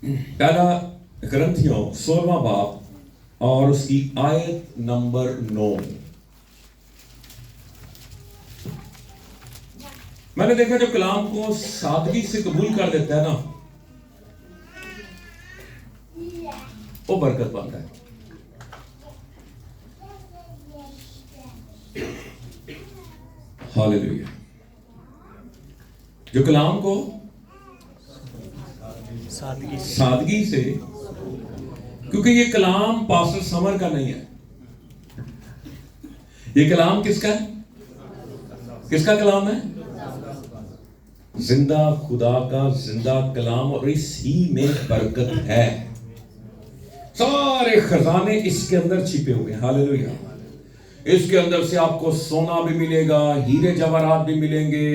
पहला करंथियों 16वां बाब और उसकी आयत नंबर 9। मैंने देखा जो कलाम को सादगी से कबूल कर देता है ना, वो बरकत पाता है। हालेलुया। जो कलाम को सादगी से, क्योंकि ये कलाम पास्टर समर का नहीं है, ये कलाम किसका है? किसका कलाम है? जिंदा खुदा का जिंदा कलाम, और इसी में बरकत है। सारे खजाने इसके अंदर छिपे हुए हैं। हालेलुया। इसके अंदर से आपको सोना भी मिलेगा, हीरे जवाहरात भी मिलेंगे,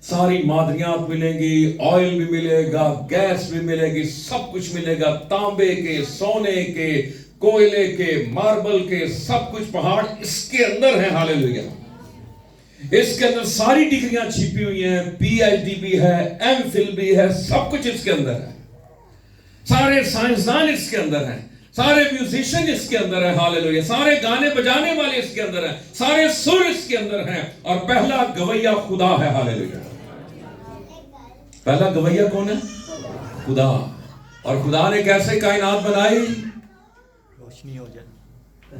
सारी मादनियात मिलेंगी, ऑयल भी मिलेगा, गैस भी मिलेगी, सब कुछ मिलेगा। तांबे के, सोने के, कोयले के, मार्बल के, सब कुछ पहाड़ इसके अंदर है। हालेलुया। इसके अंदर सारी डिग्रियां छिपी हुई हैं, पीएचडी भी है, एमफिल भी है, सब कुछ इसके अंदर है। सारे साइंसदान इसके अंदर हैं, सारे म्यूजिशियन इसके अंदर है। हालेलुया। सारे गाने बजाने वाले इसके अंदर हैं, सारे सुर इसके अंदर हैं, और पहला गवैया खुदा है। हालेलुया। पहला गवैया कौन है? खुदा। और खुदा ने कैसे कायनात बनाई? रोशनी हो जाए,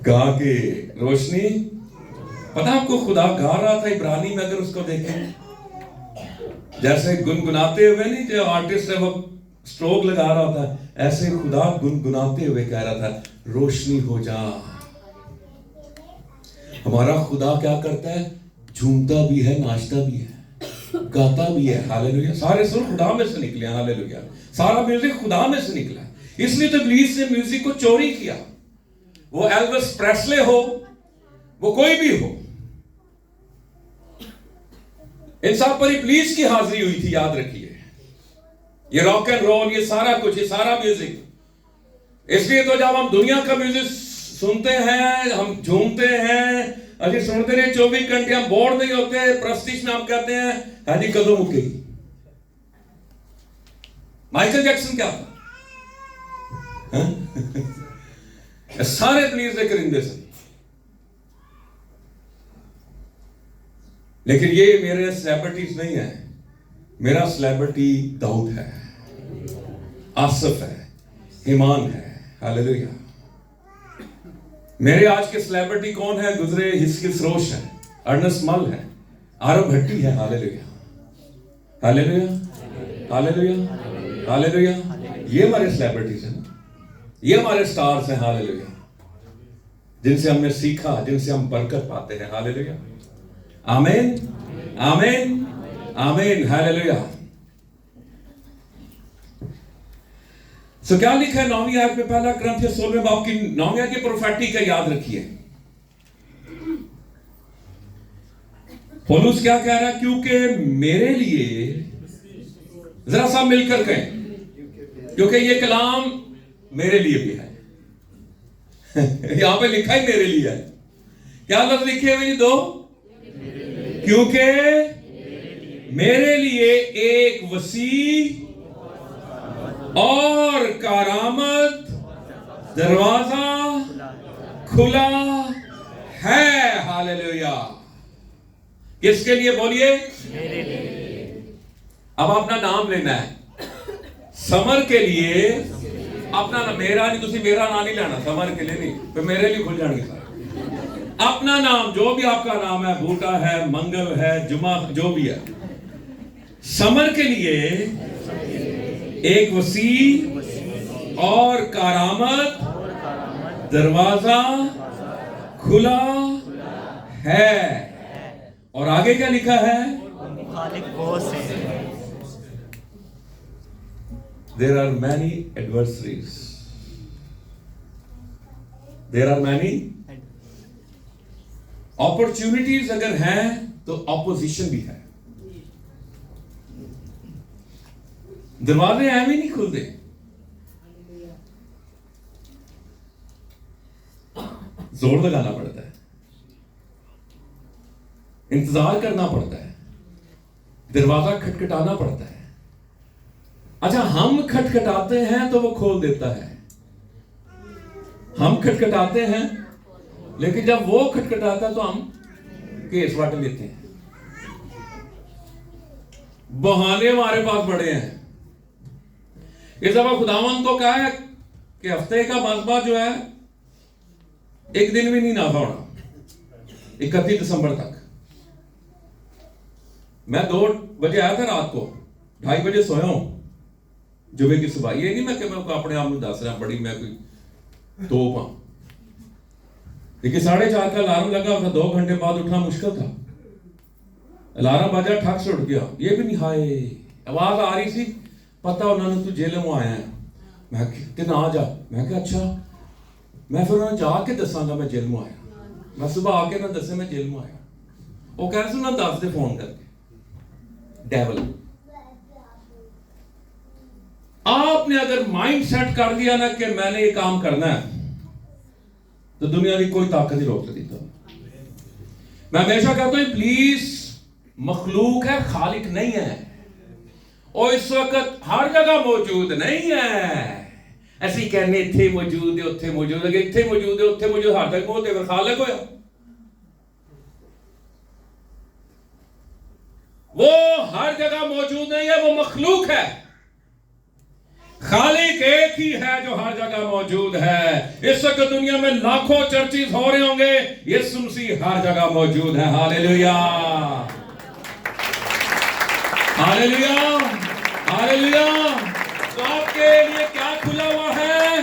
गा के रोशनी। पता आपको खुदा गा रहा था इब्रानी में, अगर उसको देखें, जैसे गुनगुनाते हुए, नहीं जो आर्टिस्ट है वो स्ट्रोक लगा रहा था, ऐसे खुदा गुनगुनाते हुए कह रहा था रोशनी हो जा। हमारा खुदा क्या करता है? झूमता भी है, नाचता भी है, गाता भी है। हालेलुया। सारे सुर खुदा में से निकले। हालेलुया। सारा म्यूजिक खुदा में से निकला। इसलिए तो इब्लीस ने म्यूजिक को चोरी किया। वो एल्विस प्रेस्ले हो, वो कोई भी हो, इन सब पर इब्लीस की हाजिरी हुई थी। याद रखिए, ये रॉक एंड रोल, ये सारा कुछ, ये सारा म्यूजिक। इसलिए तो जब हम दुनिया का म्यूजिक सुनते हैं, हम झूमते हैं, अभी सुनते रहे 24 घंटे, हम बोर नहीं होते। प्रस्तीश में हम कहते हैं हाँ जी कदों मुक्की। माइकल जैक्सन क्या था? सारे प्लीज के करिंदे से। लेकिन ये मेरे सेलिब्रिटीज नहीं है। मेरा सेलिब्रिटी दाऊद है, आसफ है, ईमान है। हालेलुया। मेरे आज के सेलिब्रिटी कौन है? गुजरे हिस्किल सरोश है, अर्नस्ट मल है, आरव भट्टी है। हालेलुया। हालेलुया। हालेलुया। हालेलुया। ये हमारे सेलिब्रिटीज हैं, ये हमारे स्टार्स हैं। हालेलुया। जिनसे हमने सीखा, जिनसे हम बरकत पाते हैं। हालेलुया। आमीन, आमीन, आमीन। हालेलुया। सो क्या लिखा है 9वीं आयत में? पहला करंथियों 16वें बाब की 9वीं आयत की प्रोफेटिक का याद रखिए। पौलुस क्या कह रहा है? क्योंकि मेरे लिए, जरा सा मिलकर कहें, क्योंकि ये कलाम मेरे लिए भी है। यहां पे लिखा ही मेरे लिए है। क्या लफ्ज लिखे हुए? दो। क्योंकि मेरे लिए एक वसी और कारामद दरवाजा खुला है। हालेलुया। किसके लिए? बोलिए। मेरे लिए। अब अपना नाम लेना है। समर के लिए अपना नाम, मेरा नहीं, तुसी मेरा नाम नहीं लेना, समर के लिए नहीं, तो मेरे लिए खुल जाएंगे सारे। अपना नाम, जो भी आपका नाम है, बूटा है, मंगल है, जुमा, जो भी है। समर के लिए एक वसी और कारामद दरवाजा खुला है। और आगे क्या लिखा है? मुखालिफ बहुत से। There are many adversaries. There are many opportunities। अगर हैं तो ऑपोजिशन भी है। दरवाजे ऐसे ही नहीं खुलते। जोर लगाना पड़ता है, इंतजार करना पड़ता है, दरवाजा खटखटाना पड़ता है। अच्छा, हम खटखटाते हैं तो वो खोल देता है। हम खटखटाते हैं, लेकिन जब वो खटखटाता तो हम केस वाट लेते हैं। बहाने हमारे पास बड़े हैं। इस दफा खुदावन को कहा है कि हफ्ते का मसबा जो है एक दिन भी नहीं नाफा होना, 31 दिसंबर तक। मैं 2 बजे आया था रात को, 2:30 बजे सोया हूं जुमे की सुबह। ये नहीं मैं कि मैं अपने आप में दस रहा बड़ी मैं कोई तोप हां, देखिए 4:30 का अलार्म लगा था। 2 घंटे बाद उठना मुश्किल था। अलार्म बजा, ठक से उठ गया। ये भी नहीं, हाय आवाज आ रही सी, पता उन्होंने तू जेल में आया है। मैं कितना आ जा, मैं क्या अच्छा, मैं फिर उन्हें जाके दसांगा मैं जेल में आया। मैं सुबह आके ना दसे मैं जेल में आया। वो कह रहे सुना दस दे फोन करके। डेविल, आपने अगर माइंड सेट कर दिया ना कि मैंने ये काम करना है, तो दुनिया की कोई ताकत नहीं रोक सकती। तो मैं हमेशा कहता हूं प्लीज, मखलूक है, खालिक नहीं है। और इस वक्त हर जगह मौजूद नहीं है। ऐसे ही कहने इत्थे मौजूद है, उत्थे मौजूद है, इत्थे मौजूद है, उत्थे मौजूद, हर तक वो खालिक होया। वो हर जगह मौजूद नहीं है, वो मखलूक है। खालिक एक ही है जो हर जगह मौजूद है। इस वक्त दुनिया में लाखों चर्चेस हो रहे होंगे, यीशु मसीह हर जगह मौजूद है। Hallelujah, hallelujah, hallelujah. तो आपके लिए क्या खुला हुआ है?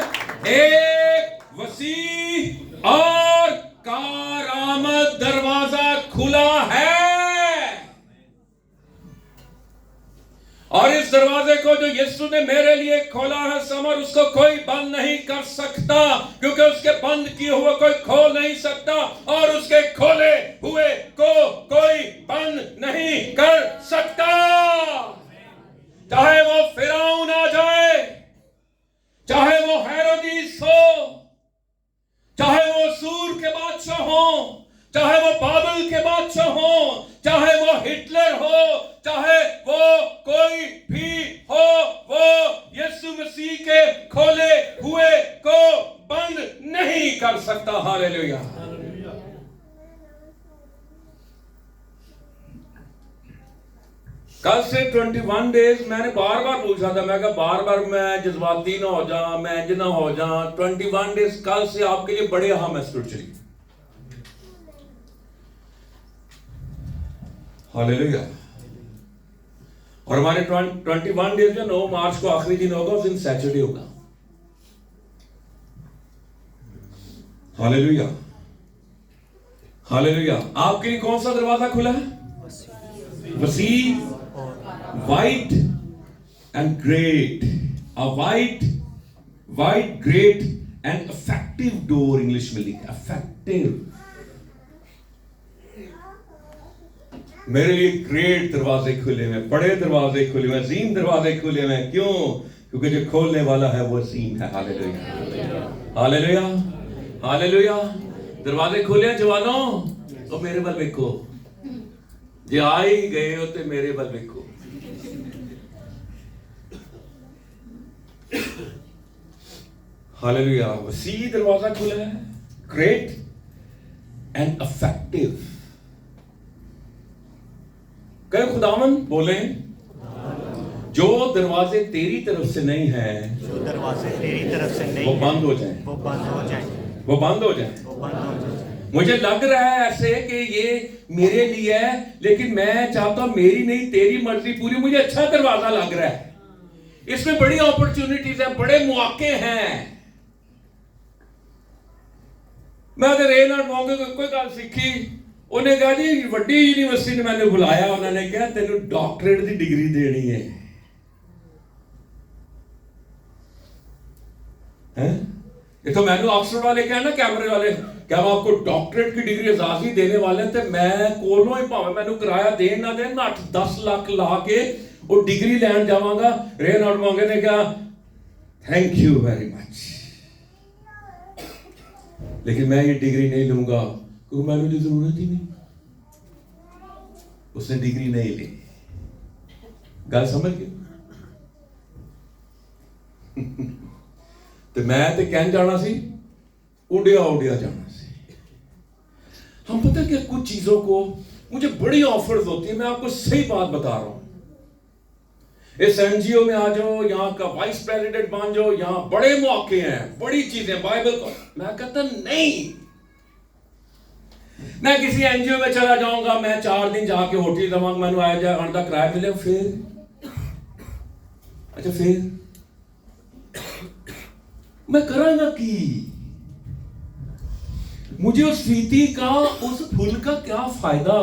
एक वसीह और कारामद दरवाजा खुला है। और इस दरवाजे को जो यीशु ने मेरे लिए खोला है समर, उसको कोई बंद नहीं कर सकता, क्योंकि उसके बंद किए हुए कोई खोल नहीं सकता, और उसके खोले हुए को कोई बंद नहीं कर सकता। चाहे वो फिरौन आ जाए, चाहे वो हेरोदिस हो, चाहे वो सूर के बादशाह हो, चाहे वो बाबल के बादशाह हो, चाहे वो हिटलर हो, चाहे वो कोई भी हो, वो यीशु मसीह के खोले हुए को बंद नहीं कर सकता। हालेलुया। कल से 21 डेज मैंने बार बार पूछा था, मैं कहा बार बार मैं जज्बाती ना हो जा, मैं इंज ना हो जा। 21 डेज कल से आपके लिए बड़े अहम है स्पिरिचुअली। हालेलुया। और हमारे 21 डेज में 9 मार्च को आखिरी दिन होगा, उस दिन सैटरडे होगा। Hallelujah, hallelujah. आपके लिए कौन सा दरवाजा खुला है? वसीह, wide and great. A wide great and effective door, English में लिखा इफेक्टिव। मेरे लिए ग्रेट दरवाजे खुले हुए, बड़े दरवाजे खुले हुए, अजीम दरवाजे खुले हुए। क्यों? क्योंकि जो खोलने वाला है वो अजीम है। Hallelujah, hallelujah, hallelujah. दरवाजे खुले हैं जवानों, तो मेरे बल देखो, जे आ ही गए हो तो मेरे बल देखो। हालेलुया। वसीह दरवाजा खुला है, ग्रेट एंड इफेक्टिव। कहे खुदावन बोले, जो दरवाजे तेरी तरफ से नहीं है, जो दरवाजे तेरी तरफ से नहीं वो बंद हो जाए, वो बंद हो जाए, वो बंद हो जाए, वो बंद हो जाए। मुझे लग रहा है ऐसे कि ये मेरे लिए है, लेकिन मैं चाहता हूं मेरी नहीं तेरी मर्जी पूरी। मुझे अच्छा दरवाजा लग रहा है, इसमें बड़ी अपॉर्चुनिटीज है, बड़े मौके हैं। मैं अगर रेनार्ड मौके को कोई गल सीखी, उन्हें कहा जी वड्डी यूनिवर्सिटी ने मैंने बुलाया, उन्होंने कहा तेनू डॉक्टरेट की डिग्री देनी है। ये तो मैंने ऑक्सफोर्ड वाले क्या ना, कैमरे वाले क्या हम आपको डॉक्टरेट की डिग्री एजाजी देने वाले थे। मैं कोलों ही भावे मैंने किराया देन ना देन, 8-10 लाख ला के वो डिग्री लैन जावांगा। रेनार्ड मौके ने कहा थैंक यू वेरी मच, लेकिन मैं ये डिग्री नहीं लूंगा क्योंकि मैंने तो जरूरत ही नहीं। उसने डिग्री नहीं ली। गल समझ गए? तो मैं तो कहन जाना सी उड़िया उड़िया जाना सी। हम पता क्या, कुछ चीजों को मुझे बड़ी ऑफर्स होती है, मैं आपको सही बात बता रहा हूं, इस एनजीओ में आ जाओ, यहाँ का वाइस प्रेसिडेंट बन जाओ, यहाँ बड़े मौके हैं, बड़ी चीजें, बाइबल को। मैं कहता नहीं, मैं किसी एनजीओ में चला जाऊंगा, मैं 4 दिन जाके होटल रवांग, मैंने आया जाए अंडा किराया मिले, फिर अच्छा फिर मैं करांगा कि मुझे उस फीती का, उस फूल का क्या फायदा।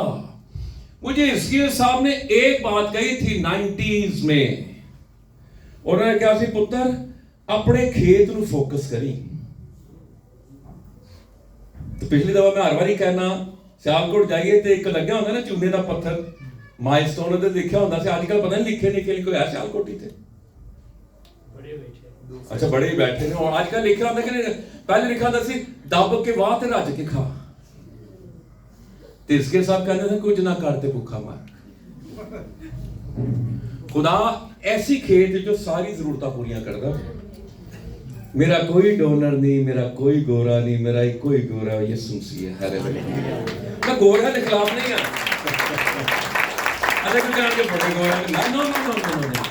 मुझे इसके साहब ने एक बात कही थी 90s में, उन्होंने क्या सी, पुत्र अपने खेत ਨੂੰ फोकस करी। तो पिछली दफा मैं हर बारी कहना, सियालकोट जाइए तो एक लग्या होंगे ना चूने का पत्थर, माइलस्टोन उधर लिखा होंगे से, आजकल पता नहीं लिखे निके कोई है सियालकोटी थे, अच्छा बड़े ही बैठे ने, और आजकल लिखा होता कि पहले लिखा होता सी दब के वाह ते रज के खा, तो इसके साथ कहते थे कुछ ना करते भूखा मार। खुदा ऐसी खेत जो सारी जरूरत पूरी करता। मेरा कोई डोनर नहीं, मेरा कोई गोरा नहीं, मेरा एक कोई गोरा यीशु मसीह है। हालेलुया। मैं गोरा के खिलाफ नहीं है, अरे कुछ के बड़े गोरा no no no no no,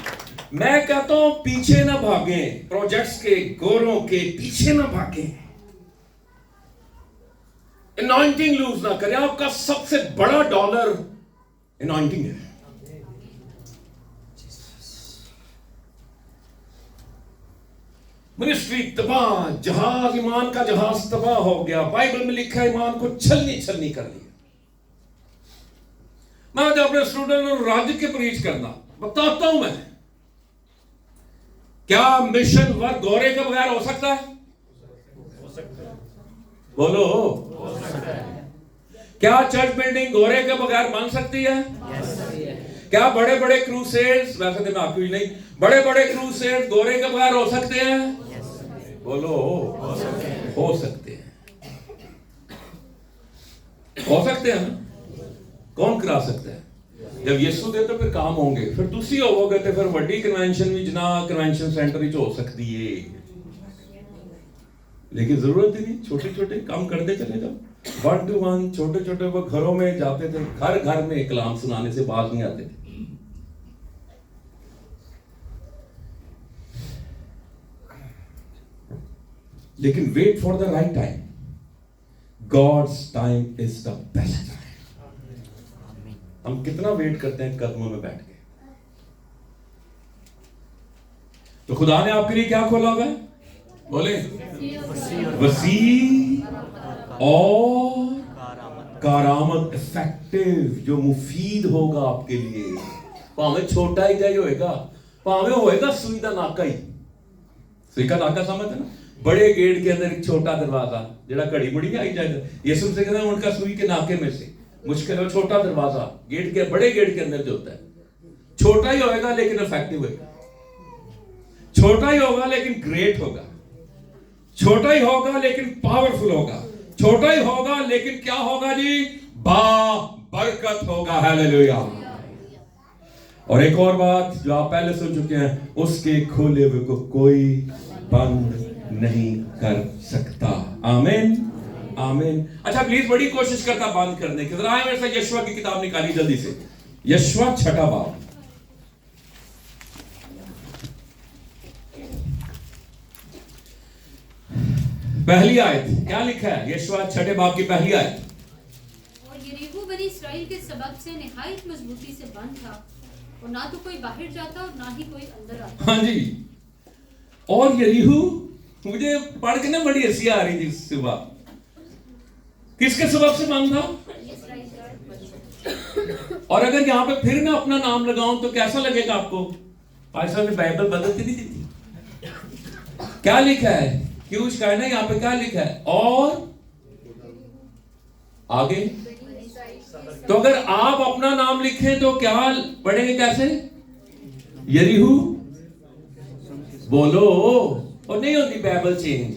मैं कहता हूं पीछे ना भागें, प्रोजेक्ट्स के गोरों के पीछे ना भागें, एनॉइंटिंग लूज ना करें। आपका सबसे बड़ा डॉलर एनॉइंटिंग है। मिनिस्ट्री तबाह, जहाज, ईमान का जहाज तबाह हो गया। बाइबल में लिखा है ईमान को छलनी छलनी कर लिया। मैं जब अपने स्टूडेंट को राज्य के प्रीच करना बताता हूं, मैं क्या मिशन वर्क गोरे के बगैर हो सकता है? बोलो, क्या चर्च बिल्डिंग गोरे के बगैर बन सकती है? क्या बड़े बड़े क्रूसेड्स, वैसे तो मैं आपकी नहीं, बड़े बड़े क्रूसेड्स गोरे के बगैर हो सकते हैं? बोलो, हो सकते हैं, हो सकते हैं ना? कौन करा सकता है? जब यीशु दे तो फिर काम होंगे, फिर तुसी होवोगे तो फिर बड़ी कन्वेंशन भी जना कन्वेंशन सेंटर ही हो सकती है, लेकिन जरूरत ही नहीं, छोटे छोटे काम करते चले जाओ, 1 to 1, छोटे छोटे। वो घरों में जाते थे, घर घर में कलाम सुनाने से बाज नहीं आते थे। लेकिन wait for the right time, God's time is the best time. हम कितना वेट करते हैं कदमों में बैठ के। तो खुदा ने आपके लिए क्या खोला हुआ है? बोले, वसी और कारामद, इफेक्टिव, जो मुफीद होगा आपके लिए। भावे छोटा ही जाए होएगा, भावे होएगा सुई का नाका ही। सुई का नाका समझते ना, बड़े गेट के अंदर एक छोटा दरवाजा, जरा घड़ी मुड़ी आई जाएगा। यीशु से कहते हैं उनका सुई के नाके में से मुश्किल है छोटा दरवाजा, गेट के, बड़े गेट के अंदर जो होता है, छोटा ही होएगा लेकिन इफेक्टिव होएगा, छोटा ही होगा लेकिन ग्रेट होगा, छोटा ही होगा लेकिन पावरफुल होगा, छोटा ही होगा लेकिन क्या होगा जी? बरकत होगा। हालेलुया। और एक और बात जो आप पहले सुन चुके हैं, उसके खोले हुए को कोई बंद नहीं कर सकता। आमीन, आमीन। अच्छा प्लीज बड़ी कोशिश करता बंद करने की। जरा मेरे साथ यशवा की किताब निकाली जल्दी से, यशवा 6 बाब। पहली आयत क्या लिखा है? यशवा 6 बाब की पहली आयत। और यरीहो बनी इस्राएल के सबब से निहायत मजबूती से बंद था, और ना तो कोई बाहर जाता और ना ही कोई अंदर आता। हाँ जी। और यरीहो, मुझे पढ़ के ना बड़ी हंसी आ रही थी सुबह। किसके सबब से बंद था? और अगर यहां पे फिर मैं अपना नाम लगाऊं तो कैसा लगेगा आपको? भाई साहब ने बाइबल बदलती नहीं दी। क्या लिखा है? क्यों है ना, यहाँ पे क्या लिखा है? और आगे तो अगर आप अपना नाम लिखें तो क्या पढ़ेंगे? कैसे? यरीहो। बोलो, और नहीं होती बाइबल चेंज।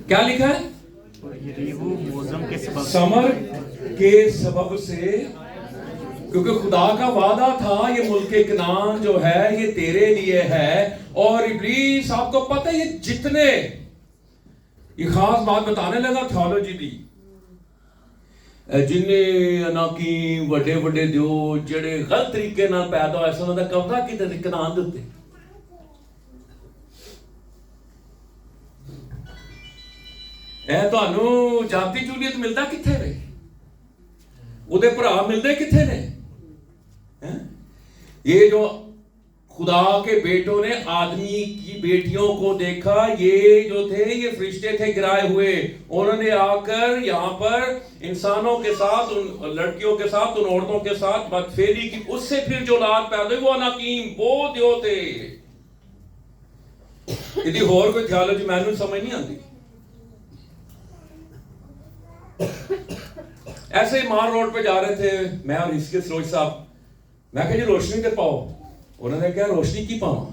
क्या लिखा है? यरीहो मौजम के सबब, समर के सबब से क्योंकि खुदा का वादा था ये मुल्क कनान जो है ये तेरे लिए है। और इब्लीस, आपको पता है ये जितने, ये खास बात बताने लगा थियोलॉजी दी, जिन्हें अनाकी वड्डे वड्डे दियो जेड़े गलत तरीके नाल पैदा होए सन उन्हां दा कब्जा कीता कनान दे उत्ते। ਇਹ ਤੁਹਾਨੂੰ ਜਾਤੀ ਜੂਲੀਅਤ ਮਿਲਦਾ ਕਿੱਥੇ ਨੇ? ਉਹਦੇ ਭਰਾ मिलते किथे ने? हैं? ये जो खुदा के बेटों ने आदमी की बेटियों को देखा, ये जो थे ये फरिश्ते थे गिराए हुए, उन्होंने आकर यहाँ पर इंसानों के साथ, उन लड़कियों के साथ, उन औरतों के साथ बदफेली की। उससे फिर जो औलाद पैदा हुई वो अनाकीम, वो जो थे। यदि और कोई थियोलॉजी मैंने समझ नहीं आती। ऐसे ही मार रोड पे जा रहे थे मैं और इसके सरोज साहब। मैं कहा जी रोशनी दे पाओ। उन्होंने कहा रोशनी की पावा?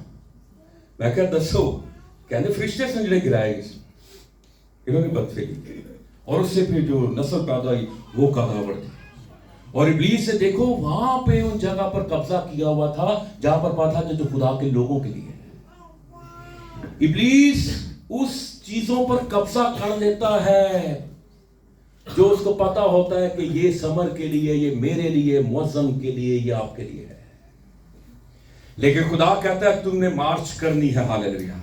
मैं कहा दसो। कहते फरिश्ते से जिहड़े गिराए गए इन्होंने बदफेली की और उससे फिर जो नस्ल पैदा हुई वो कदावर थी। और इब्लीस से देखो वहां पे उन जगह पर कब्जा किया हुआ था जहां पर पता था जो खुदा के लोगों के लिए। इब्लीस उस चीजों पर कब्जा कर लेता है जो उसको पता होता है कि ये समर के लिए, ये मेरे लिए, मौसम के लिए, ये आपके लिए है। लेकिन खुदा कहता है तुमने मार्च करनी है। हालेलुया।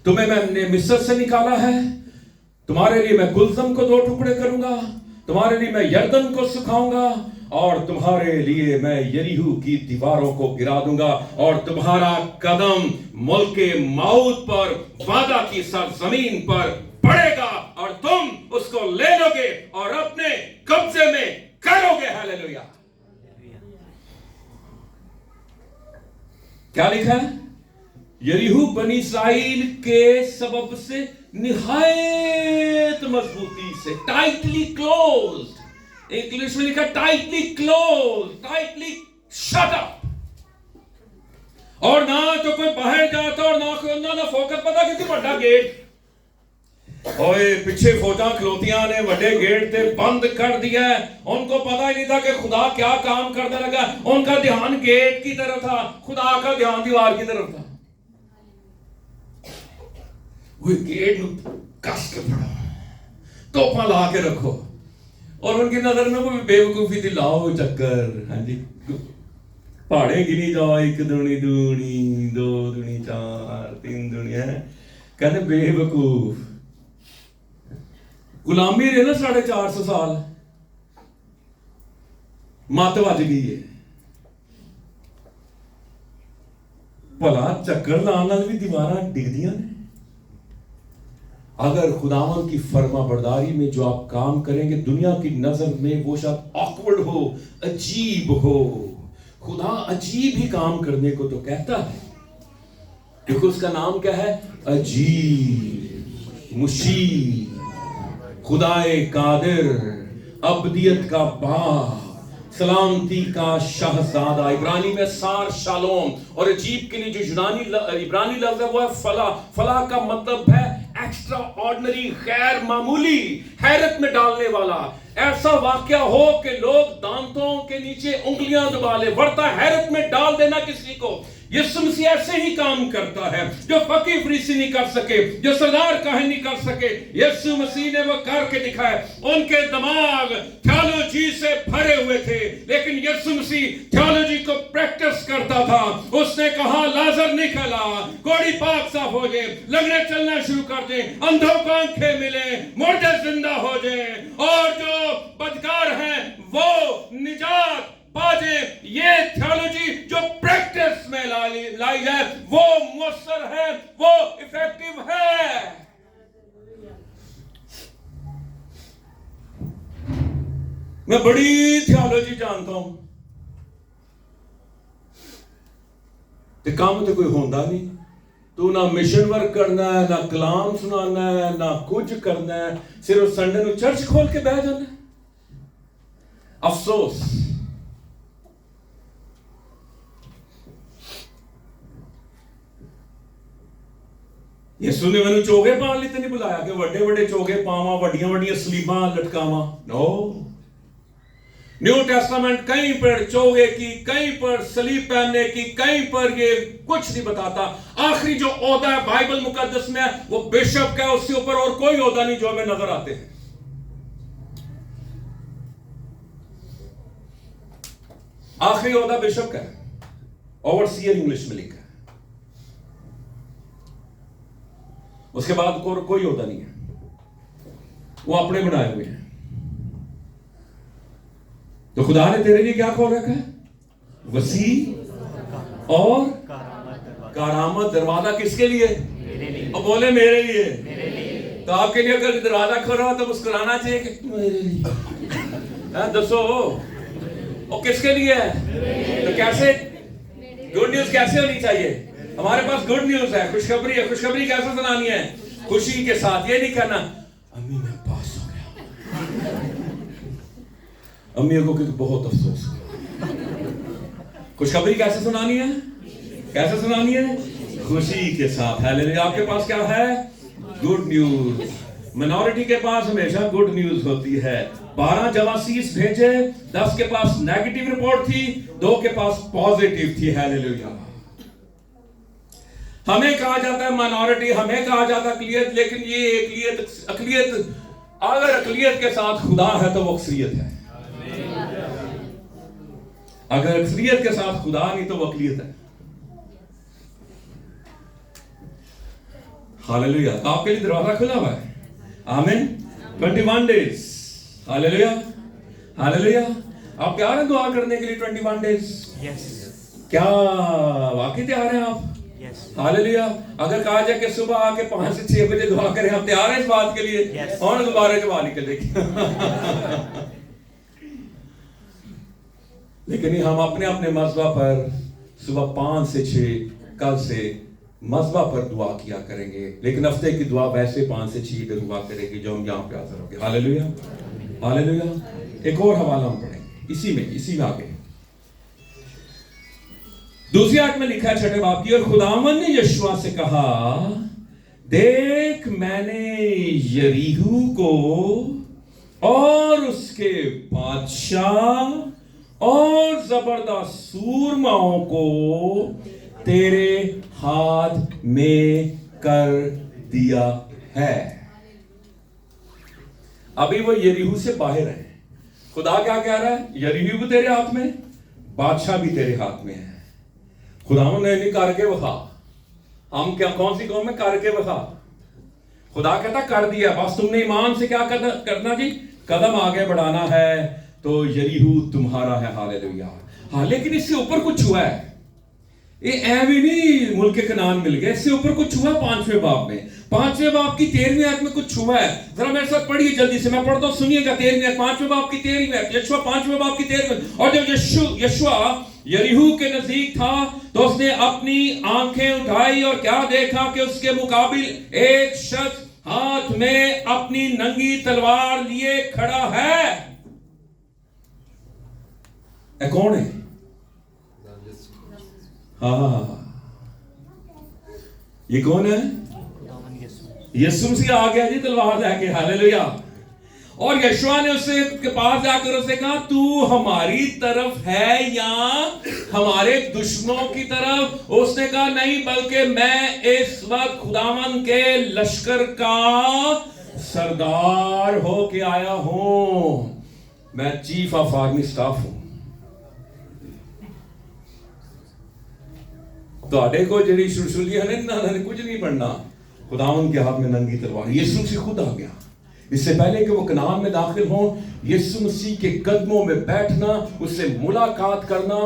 तुम्हें मैंने मिस्र से निकाला है, तुम्हारे लिए मैं गुलजम को 2 टुकड़े करूंगा, तुम्हारे लिए मैं यरदन को सुखाऊंगा और तुम्हारे लिए मैं यरीहो की दीवारों को गिरा दूंगा और तुम्हारा कदम मुल्क मौत पर, वादा की सरजमीन पर पड़ेगा और तुम उसको ले लोगे और अपने कब्जे में करोगे। हालेलुया। क्या लिखा है? यरीहो बनी इस्राइल के सबब से निहायत मजबूती से, टाइटली क्लोज्ड। इंग्लिश में लिखा tightly close, tightly shut up. और ना तो कोई बाहर जाता और ना कोई अंदर, ना फोकस। पता किसी बड़ा गेट ओए पीछे फौजां खलोतियां ने बड़े गेट ते बंद कर दिया है। उनको पता ही नहीं था कि खुदा क्या काम करने लगा। उनका ध्यान गेट की तरफ था, खुदा का ध्यान दीवार की तरफ था। वो गेट कस के पड़ो, तोपा ला के रखो और उनकी नजर में वो बेवकूफी थी। लाओ चक्कर, हाँ जी, पहाड़े गिनी जाओ, 1 दूनी दूनी, 2 दूनी 4, 3 दूनी है। कहते बेवकूफ। गुलामी रहे ना 450 साल, मत वज गई है। भला चक्कर लाने भी दीवारां डिगदियां ने। अगर खुदावन की फर्मा बरदारी में जो आप काम करेंगे, दुनिया की नजर में वो शायद ऑकवर्ड हो, अजीब हो, खुदा अजीब ही काम करने को तो कहता है, क्योंकि उसका नाम क्या है? अजीब, मुशीर, खुदाए कादिर, अब्दियत का बाप, सलामती का शहजादा। इब्रानी में सार शालोम। और अजीब के लिए जो इब्रानी लफ्ज है वो है फला। फला का मतलब है एक्स्ट्रा ऑर्डिनरी, गैर मामूली, हैरत में डालने वाला। ऐसा वाकया हो कि लोग दांतों के नीचे उंगलियां दबा ले, वरना हैरत में डाल देना किसी को। यीशु मसीह ऐसे ही काम करता है जो फकीर फरीसी नहीं कर सके, जो सरदार काहे नहीं कर सके, यीशु मसीह ने वो करके दिखाया। उनके दिमाग थियोलॉजी से भरे हुए थे, लेकिन यीशु मसीह थियोलॉजी को प्रैक्टिस करता था। उसने कहा लाजर निकला, कोड़ी पाक साफ हो जाए, लगने चलना शुरू कर दे, अंधों को आंखें मिले, मुर्दे जिंदा हो जाए और जो बदकार हैं वो निजात बाजे। ये थियोलॉजी जो प्रैक्टिस में लाई है वो मुअस्सर है, वो इफेक्टिव है। मैं बड़ी थियोलॉजी जानता हूं, ते काम तो कोई होता नहीं। तू ना मिशन वर्क करना है, ना कलाम सुनाना है, ना कुछ करना है, सिर्फ संडे को चर्च खोल के बह जाना। अफसोस। यीशु ने मैंने चोगे पान लिए नहीं बुलाया कि वड्डे वड्डे चोगे पावा, वड्डियां वड्डियां सलीबां लटकावा। नो, न्यू टेस्टामेंट कहीं पर चोगे की, कहीं पर सलीब पहनने की, कहीं पर ये कुछ नहीं बताता। आखिरी जो ओहदा है बाइबल मुकद्दस में वो बिशप का है, उससे ऊपर और कोई ओहदा नहीं जो हमें नजर आते हैं। आखिरी ओहदा बिशप का है, ओवरसीयर इंग्लिश में लिखा है, उसके बाद कोई ओहदा नहीं है, वो अपने बनाए हुए हैं। तो खुदा ने तेरे लिए क्या खोल रखा है? वसी और कारामत दरवाजा। किसके लिए? और बोले मेरे लिए। तो आपके लिए अगर दरवाजा खोल रहा हो तो मुस्कुराना चाहिए कि मेरे लिए। दसो और किसके लिए है? तो कैसे गुड न्यूज कैसे होनी चाहिए? हमारे पास गुड न्यूज है, खुशखबरी है। खुशखबरी कैसे सुनानी है? खुशी के साथ। ये नहीं कहना अम्मी मैं पास हो गया, अम्मी को बहुत अफसोस हुआ। खुशखबरी कैसे सुनानी है? कैसे सुनानी है? खुशी के साथ। हालेलुया। आपके पास क्या है? Good news. मिनॉरिटी के पास हमेशा गुड न्यूज होती है। 12 जवासीस भेजे, 10 के पास नेगेटिव रिपोर्ट थी, 2 के पास पॉजिटिव थी। हालेलुया। हमें कहा जाता है माइनॉरिटी, हमें कहा जाता है अकलियत, लेकिन ये अकलियत अगर अकलियत के साथ खुदा है तो वो अक्सरियत है। अगर अक्सरियत के साथ खुदा नहीं तो वो अकलियत है। हालेलुया। आपके लिए दरवाजा खुला हुआ है। आमीन। 21 डेज। हालेलुया। हालेलुया। आप तैयार हैं दुआ करने के लिए 21 डेज? यस। क्या वाकई तैयार हैं आप? यस। हालेलुया। अगर कहा जाए कि सुबह आके 5 से 6 बजे दुआ करें, आप तैयार हैं इस बात के लिए? Yes. और दोबारा जवाब निकलेगी। लेकिन हम अपने अपने मज़हब पर सुबह 5 से 6 कल से मज़हब पर दुआ किया करेंगे, लेकिन हफ्ते की दुआ वैसे 5 से 6 पे हुआ करेगी जो हम यहाँ पे हाजिर होंगे। हालेलुया। हालेलुया। एक और हवाला हम पढ़ेंगे इसी में आगे। दूसरी आयत में लिखा है 6ठे बाब की, और खुदावन ने यशुआ से कहा, देख मैंने यरीहू को और उसके बादशाह और जबरदस्त सूरमाओं को तेरे हाथ में कर दिया है। अभी वो यरीहू से बाहर है। खुदा क्या कह रहा है? यरीहू भी तेरे हाथ में, बादशाह भी तेरे हाथ में है। खुदावन ने नहीं करके वखा। हम क्या कौन सी कौम में करके वखा? खुदा कहता कर दिया, बस तुमने ईमान से क्या करना जी? कदम आगे बढ़ाना है, तो यरीहू तुम्हारा है। हालेलुया। हाँ, लेकिन इससे ऊपर कुछ हुआ है। ये भी नहीं मुल्क कनान मिल गया, इससे ऊपर कुछ हुआ 5वें बाब में। 5वें बाब की 13वीं आयत में कुछ हुआ है। जरा मेरे साथ पढ़िए जल्दी से, मैं पढ़ता हूं, सुनिएगा। 13वीं आयत, 5वें बाब की 13वीं आयत, यशुआ 5वें बाब की 13वीं। और जब यशुआ यरीहू के नजदीक था तो उसने अपनी आंखें उठाई और क्या देखा कि उसके मुकाबिल एक शख्स हाथ में अपनी नंगी तलवार लिए खड़ा है। कौन है? हाँ, ये कौन है? यीशु मसीह आ गया जी तलवार लेके। हालेलुया। और यशुआ ने उससे के पास जाकर उससे कहा, तू हमारी तरफ है या हमारे दुश्मनों की तरफ? उसने कहा नहीं, बल्कि मैं इस वक्त खुदावन के लश्कर का सरदार होके आया हूं। मैं चीफ ऑफ आर्मी स्टाफ हूं। तो को जड़ी सुरसुलिया ने कुछ नहीं पढ़ना। खुदावन के हाथ में नंगी तलवार। यीशु मसीह खुद आ गया। इससे पहले कि वो कनान में दाखिल हो, यीशु मसीह के कदमों में बैठना, उससे मुलाकात करना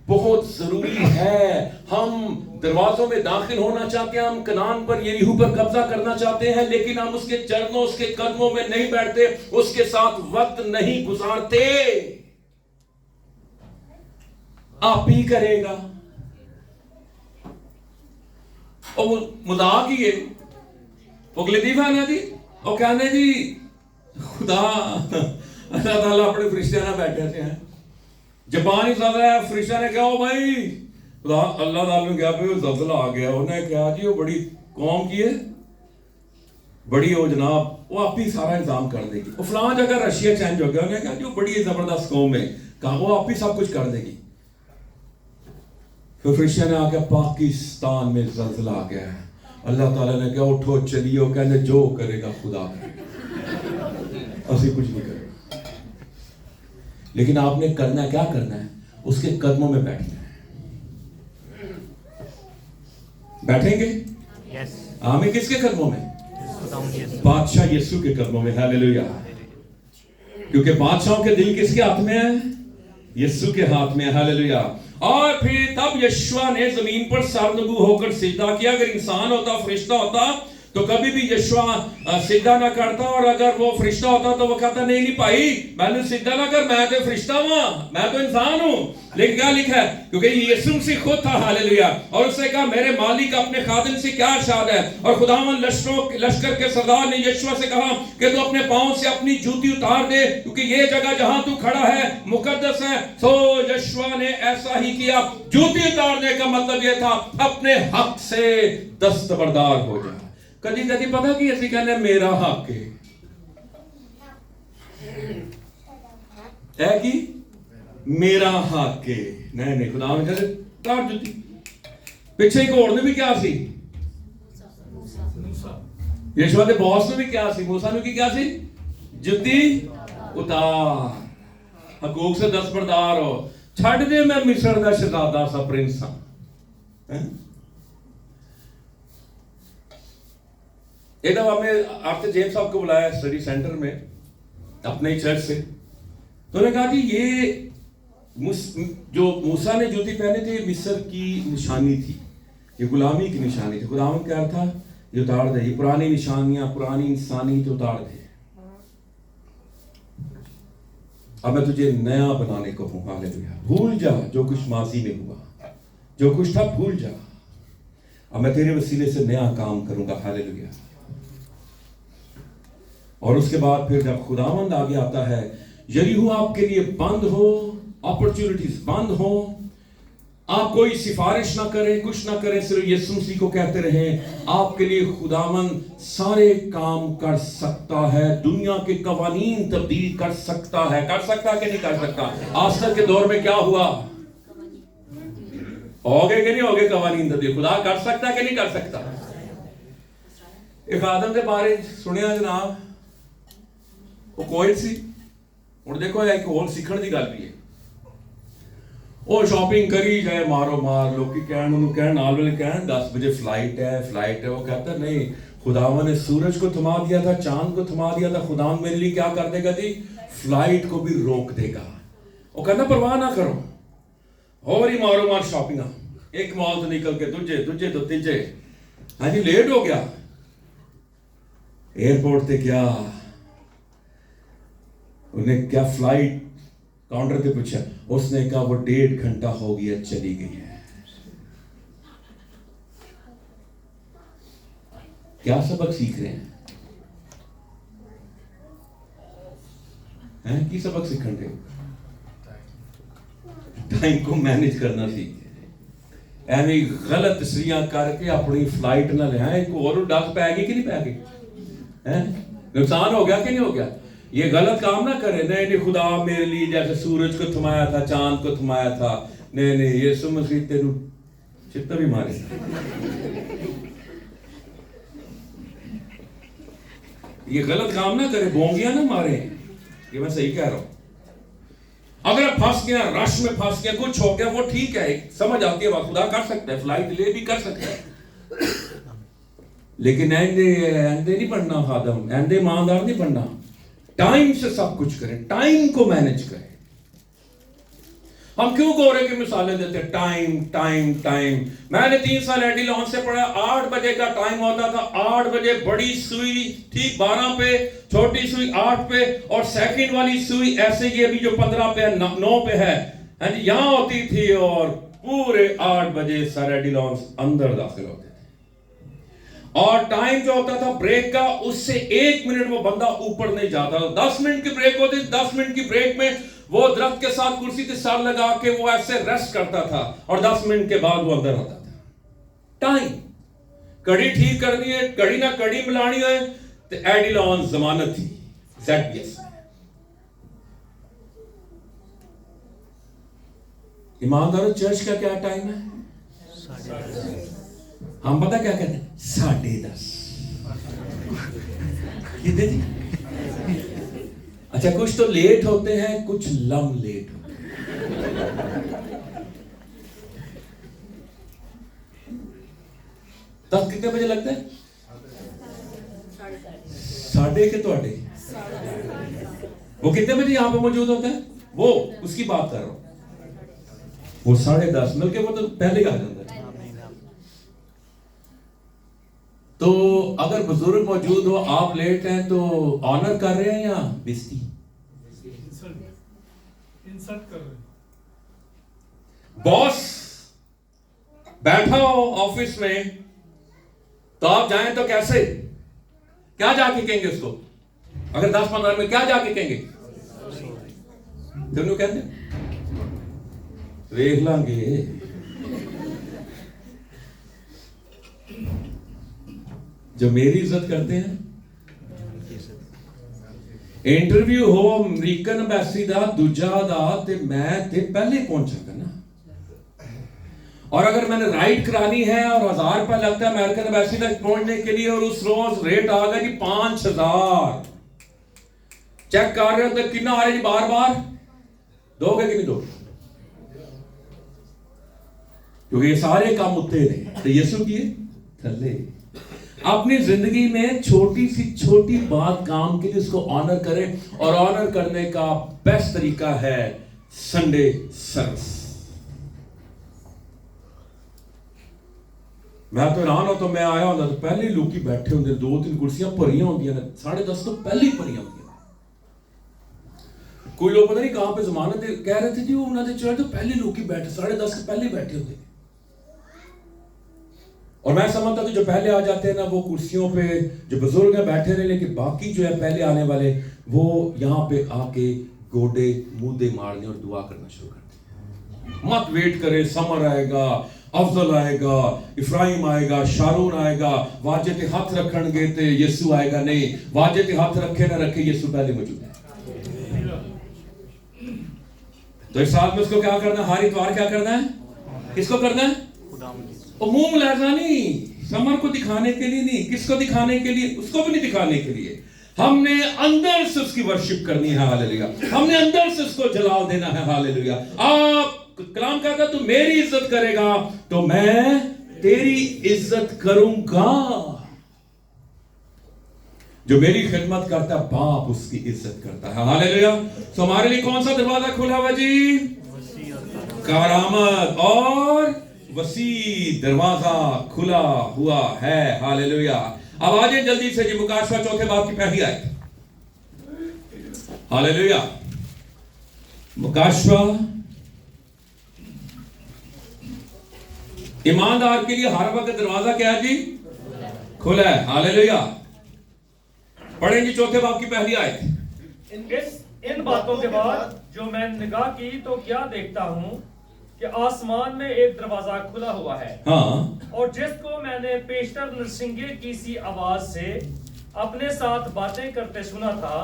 बहुत जरूरी है। हम दरवाजों में दाखिल होना चाहते हैं, हम कनान पर यरीहू पर कब्जा करना चाहते हैं, लेकिन हम उसके चरणों, उसके कदमों में नहीं बैठते, उसके साथ वक्त नहीं गुजारते। आप ही करेगा। और मजाक ही है वो लतीफा ना जी, और कहने जी खुदा अल्लाह ताला अपने फरिश्ते ना बैठे थे हैं। जापान ही ज़्यादा है, फरिश्ता ने कहा ओ भाई खुदा अल्लाह ताला ने कहा भाई वो ज़ल्ज़ला आ गया। उन्हें कहा जी वो बड़ी कौम की है, बड़ी हो जनाब, वो आप ही सारा इंतजाम कर देगी। वो फलां जगह रशिया चेंज हो गया, उन्होंने कहा जो बड़ी जबरदस्त कौम है, कहा वो आप ही सब कुछ कर देगी। फिर फरिश्ते ने आके पाकिस्तान में ज़ल्ज़ला आ गया है, अल्लाह ताला ने कहा उठो चलियो, कहने जो करेगा खुदा करेगा, असि कुछ नहीं करेगा। लेकिन आपने करना क्या करना है, उसके कदमों में बैठना है। बैठेंगे यस आमीन। किसके कदमों में? यस बादशाह यीशु के कदमों में। हालेलुया। क्योंकि बादशाहों के दिल किसके हाथ में है? यीशु के हाथ में। हालेलुया। और फिर तब यशुआ ने जमीन पर सरनगू होकर सिजदा किया। अगर इंसान होता, फरिश्ता होता, तो कभी भी यशुआ सिजदा ना करता, और अगर वो फरिश्ता होता तो वो कहता नहीं भाई मैंने सिजदा ना कर, मैं तो फरिश्ता हूं, मैं तो इंसान हूं। लेकिन क्या लिखा है? क्योंकि यीशु मसीह खुद था। हालेलुया। और उसने कहा मेरे मालिक अपने खादिम से क्या इरशाद है, और खुदावंद लश्कर के सरदार ने यशुआ से कहा कि तू अपने पांव से अपनी जूती उतार दे, क्योंकि ये जगह जहां तू खड़ा है मुकद्दस है। तो यशुआ ने ऐसा ही किया। जूती उतारने का मतलब यह था अपने हक से दस्तबरदार हो जा। कभी कभी पता कि ऐसी कहने मेरा हक है कि मेरा हक है। नहीं खुदा ने कहा तार जुती। पिछे एक और ने भी क्या सी, यशुआ के बॉस ने भी क्या सी, मूसा ने की क्या सी, जुती उतार, हकूक से दस्तबरदार हो, छड़ दे मैं मिस्र का शहजादा सा प्रिंस हां। एक दफा हमने आर्थ जेम्स साहब को बुलाया स्टडी सेंटर में अपने ही चर्च से, तो उन्होंने कहा कि ये जो मूसा ने जूती पहने थे मिस्र की निशानी थी, ये गुलामी की निशानी थी। खुदावंद कह रहा था ये उतार दे, ये पुरानी निशानियां, पुरानी इंसानियत उतार दे, अब मैं तुझे नया बनाने को हूं। हालेलुया। भूल जा जो कुछ माजी में हुआ, जो कुछ था भूल जा, अब मैं तेरे वसीले से नया काम करूंगा। हालेलुया। और उसके बाद फिर जब खुदावंद आगे आता है, यरीहो आपके लिए बंद हो, अपॉर्चुनिटीज बंद हो, आप कोई सिफारिश ना करें, कुछ ना करें, सिर्फ यीशु मसीह को कहते रहें, आपके लिए खुदावंद सारे काम कर सकता है, दुनिया के कवानीन तब्दील कर सकता है। कर सकता है कि नहीं कर सकता? आज तक के दौर में क्या हुआ, हो गए कि नहीं हो गए कवानीन तब्दील? खुदा कर सकता है कि नहीं कर सकता? एक आदम के बारे सुनिया जनाब, वो कोई सी ਹੁਣ देखो एक होर सीखण की गल भी है। ਉਹ ਸ਼ਾਪਿੰਗ ਕਰੀ ਜਾਏ ਮਾਰੋ ਮਾਰ, ਲੋਕੀ ਕਹਿਣ ਉਹਨੂੰ ਕਹਿਣ ਨਾਲ ਵਾਲੇ ਕਹਿਣ 10 बजे फ्लाइट है। वो कहता नहीं, खुदावन ने सूरज को थमा दिया था, चांद को थमा दिया था, खुदावन मेरे लिए क्या कर देगा जी, फ्लाइट को भी रोक देगा। वो कहता परवाह ना करो, और ही मारो मार शॉपिंग, एक मॉल से निकल के दूजे तो तीजे, हाँ जी लेट हो गया एयरपोर्ट से, क्या उन्हें क्या फ्लाइट काउंटर पे पूछा, उसने कहा वो 1.5 घंटा हो गया चली गई है। क्या सबक सीख रहे हैं की सबक सीखने रहे? टाइम को मैनेज करना सीख। एवं गलत तस्वीरें करके अपनी फ्लाइट ना ले आए, और डस पै गई कि नहीं पै गई, नुकसान हो गया कि नहीं हो गया? ये गलत काम ना करे। नहीं खुदा मेरे लिए जैसे सूरज को थमाया था, चांद को थमाया था, नहीं यीशु मसीह तेरू चित्त भी मारे। ये गलत काम ना करे, बोंगियां ना मारे, ये मैं सही कह रहा हूं। अगर फंस गया, रश में फंस गया, कुछ हो गया, वो ठीक है, समझ आती है, खुदा कर सकता है, फ्लाइट ले भी कर सकता है, लेकिन ऐंदे नहीं बनना खादम, ऐंदे ईमानदार नहीं बनना। टाइम से सब कुछ करें, टाइम को मैनेज करें। हम क्यों गोरे की मिसालें देते हैं? Time time time. मैंने 3 साल एडी लॉन से पढ़ा, 8 बजे का टाइम होता था, 8 बजे बड़ी सुई ठीक 12 पे, छोटी सुई 8 पे, और सेकंड वाली सुई ऐसे ये भी जो 15 पे है, 9 पे है, यहां होती थी, और पूरे 8 बजे सारे एडी लॉन अंदर दाखिल होते थे। और टाइम जो होता था ब्रेक का, उससे 1 मिनट वो बंदा ऊपर नहीं जाता था। 10 मिनट की ब्रेक होती थी, 10 मिनट की ब्रेक में वो दरख्त के साथ कुर्सी से सर लगा के वो ऐसे रेस्ट करता था, और 10 मिनट के बाद वो अंदर आता था। टाइम, कड़ी ठीक करनी है, कड़ी ना कड़ी मिलानी है, ते एडिलॉन जमानत थी ZBS। ईमानदारों, चर्च का क्या टाइम है? हम पता क्या कहते हैं? 10:30। कितने जी? अच्छा, कुछ तो लेट होते हैं, कुछ लम लेट होते हैं। तब कितने बजे लगता है? 10:30 के तोड़े। वो कितने बजे यहां पे मौजूद होता है? वो उसकी बात कर रहा हूं। वो 10:30 मिलके वो तो पहले आ जाता है। तो अगर बुजुर्ग मौजूद हो, आप लेट हैं, तो ऑनर कर रहे हैं या बेइज्जती? इंसल्ट कर रहे हैं। बॉस बैठा हो ऑफिस में, तो आप जाएं तो कैसे, क्या जाके कहेंगे उसको? अगर 10-15 में क्या जाके कहेंगे? दोनों कहते देख लांगे। जो मेरी इज्जत करते हैं, इंटरव्यू हो अमेरिकन एम्बेसी दा दूजा दा ते मैं ते पहले पहुंचा करना। और अगर मैंने राइड करानी है और 1000 रुपया लगता है अमेरिकन एम्बेसी तक पहुंचने के लिए, और उस रोज रेट आ गया जी 5000, चेक कर रहे हो तो कितना आ रहा है जी? बार बार दोगे कि नहीं दोगे? क्योंकि ये सारे काम उत्ते ने तो यीशु किए थल्ले। अपनी जिंदगी में छोटी सी छोटी बात काम के लिए उसको ऑनर करें, और ऑनर करने का बेस्ट तरीका है संडे सर्विस। मैं तो हैरान हो, तो मैं आया होता तो पहले लोग ही बैठे होंगे, 2-3 कुर्सियां भरियां होंगी, 10:30 तो पहले ही भरियां होंगी। कोई लोग पता नहीं कहां पे जमानत कह रहे थे जी, वो उन्होंने चर्च तो पहले लोग ही बैठे, 10:30 के पहले बैठे होंगे। और मैं समझता कि जो पहले आ जाते हैं ना, वो कुर्सियों पे जो बुजुर्ग है बैठे रहे, लेकिन बाकी जो है पहले आने वाले, वो यहाँ पे आके गोडे मुद्दे मारने और दुआ करना शुरू करते हैं। मत वेट करे, समर आएगा, अफजल आएगा, इफ्राहिम आएगा, शारून आएगा, वाजे ते हाथ रखणगे ते यीशु आएगा। नहीं, वाजे ते हाथ रखे ना रखे, यीशु पहले मौजूद है। तो इस साल में उसको क्या करना है? हर इतवार क्या करना है? किसको करना है? और मुंह लहजा नहीं, समर को दिखाने के लिए नहीं। किसको दिखाने के लिए? उसको भी नहीं दिखाने के लिए। हमने अंदर से उसकी वर्शिप करनी है, हालेलुया। हमने अंदर से उसको जलाल देना है, हालेलुया। आप कलाम कहता तू मेरी इज्जत करेगा तो मैं तेरी इज्जत करूंगा। जो मेरी खिदमत करता है, बाप उसकी इज्जत करता है, हालेलुया। तो हमारे लिए कौन सा दरवाजा खुला हुआ जी? करामत और वसी दरवाजा खुला हुआ है, हालेलुया। अब आ जाए जल्दी से जी मुकाशवा चौथे बाब की पहली आयत, हालेलुया। मुकाशवा ईमानदार के लिए हर वक्त दरवाजा क्या है जी? खुला है, हालेलुया। पढ़ें जी चौथे बाब की पहली आयत। इन बातों के बाद जो मैं निगाह की तो क्या देखता हूँ कि आसमान में एक दरवाजा खुला हुआ है। हाँ। और जिसको मैंने पेशतर नरसिंगे की सी आवाज से अपने साथ बातें करते सुना था,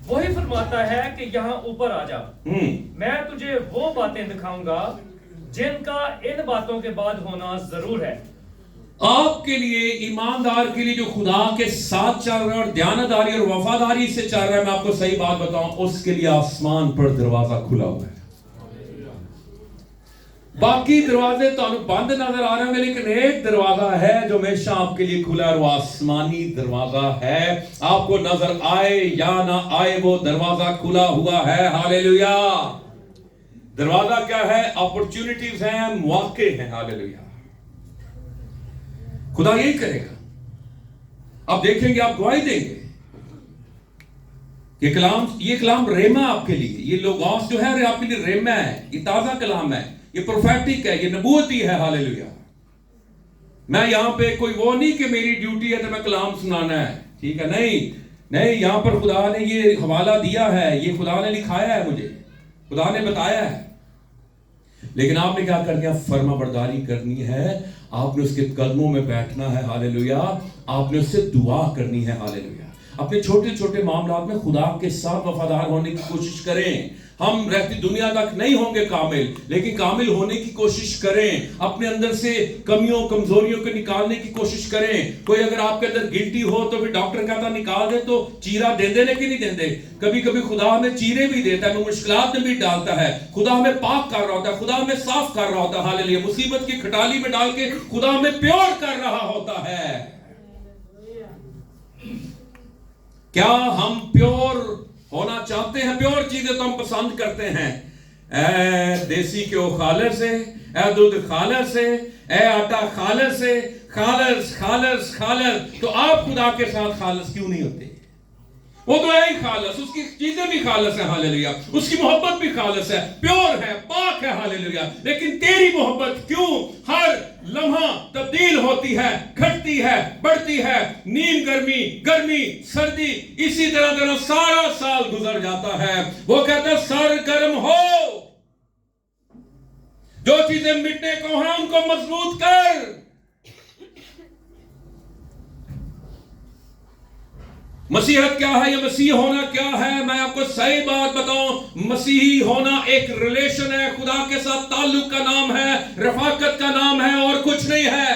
वही फरमाता है कि यहाँ ऊपर आ जा, मैं तुझे वो बातें दिखाऊंगा जिनका इन बातों के बाद होना जरूर है। आपके लिए, ईमानदार के लिए जो खुदा के साथ चल रहा है और ध्यानदारी और वफादारी से चल रहा है, मैं आपको सही बात बताऊं, उसके लिए आसमान पर दरवाजा खुला हुआ है। बाकी दरवाजे तो बंद नजर आ रहे होंगे, लेकिन एक दरवाजा है जो हमेशा आपके लिए खुला है, वो आसमानी दरवाजा है। आपको नजर आए या ना आए, वो दरवाजा खुला हुआ है, हालेलुया। दरवाजा क्या है? अपॉर्चुनिटीज हैं, मौके हैं, हालेलुया। खुदा यही करेगा। आप देखेंगे, आप गवाही देंगे ये कलाम रेमा आपके लिए, ये लोगोस जो है आपके लिए रेमा है, ये ताजा कलाम है, ये प्रोफेटिक है, ये नबूवती है, हालेलुया। मैं यहां पे कोई वो नहीं कि मेरी ड्यूटी है तो मैं कलाम सुनाना है, ठीक है? नहीं, यहां पर खुदा ने ये हवाला दिया है, ये खुदा ने लिखाया है, मुझे खुदा ने बताया है। लेकिन आपने क्या कर दिया? फर्मा बरदारी करनी है, आपने उसके कदमों में बैठना है, हालेलुया। आपने उससे दुआ करनी है, हालेलुया। अपने छोटे छोटे मामलों में खुदा के साथ वफादार होने की कोशिश करें। हम रहती दुनिया तक नहीं होंगे कामिल, लेकिन कामिल होने की कोशिश करें। अपने अंदर से कमियों कमजोरियों को निकालने की कोशिश करें। कोई अगर आपके अंदर गिल्टी हो तो फिर डॉक्टर कहता निकाल दे, तो चीरा दे देने की नहीं देते। कभी कभी खुदा हमें चीरे भी देता है, मुश्किलात में भी डालता है। खुदा हमें पाक कर रहा होता है, खुदा हमें साफ कर रहा होता है, हालेलुया। मुसीबत की खटाली में डाल के खुदा हमें प्योर कर रहा होता है। क्या हम प्योर होना चाहते हैं? प्योर चीजें तो हम पसंद करते हैं। ए देसी घ्यो खालस है, ए दूध खालस है, ए आटा खालस है, खालस खालस खालस। तो आप खुदा के साथ खालस क्यों नहीं होते? वो तो है ही खालस, उसकी चीजें भी खालस है, हालेलुया। उसकी मोहब्बत भी खालस है, प्योर है, पाक है, हालेलुया। लेकिन तेरी मोहब्बत क्यों हर लम्हा तब्दील होती है, घटती है, बढ़ती है? नीम गर्मी, गर्मी सर्दी, इसी तरह सारा साल गुजर जाता है। वो कहता है सरगर्म हो, जो चीजें मिटने को हैं उनको मजबूत कर। मसीहत क्या है? ये मसीह होना क्या है? मैं आपको सही बात बताऊं, मसीही होना एक रिलेशन है, खुदा के साथ ताल्लुक का नाम है, रफाकत का नाम है, और कुछ नहीं है।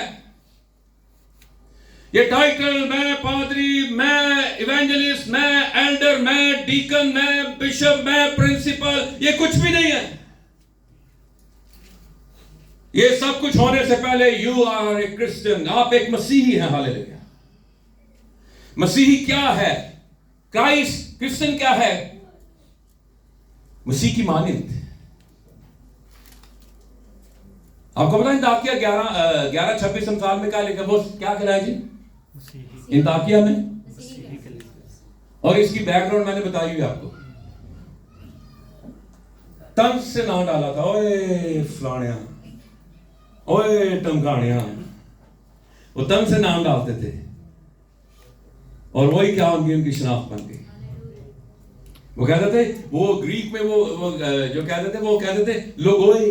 ये टाइटल, मैं पादरी, मैं इवेंजलिस्ट, मैं एल्डर, मैं डीकन, मैं बिशप, मैं प्रिंसिपल, ये कुछ भी नहीं है। ये सब कुछ होने से पहले यू आर ए क्रिश्चियन, आप एक मसीही हैं, हालेलुया। मसीही क्या है? क्राइस्ट, क्रिश्चियन क्या है? मसीह की मानिंद। आपको पता है ताकिया 11:26 साल में क्या लिखा? वो क्या कहलाए जी इन ताकिया में? और इसकी बैकग्राउंड मैंने बताई हुई आपको। तंज से नाम डाला था, ओए फलाणिया, ओए टमकाणिया, वो तंज से नाम डालते थे, और वही क्या उनकी शनाख्त बन गई। वो कहते थे, वो ग्रीक में वो जो कहते थे, वो कहते थे लोगोए।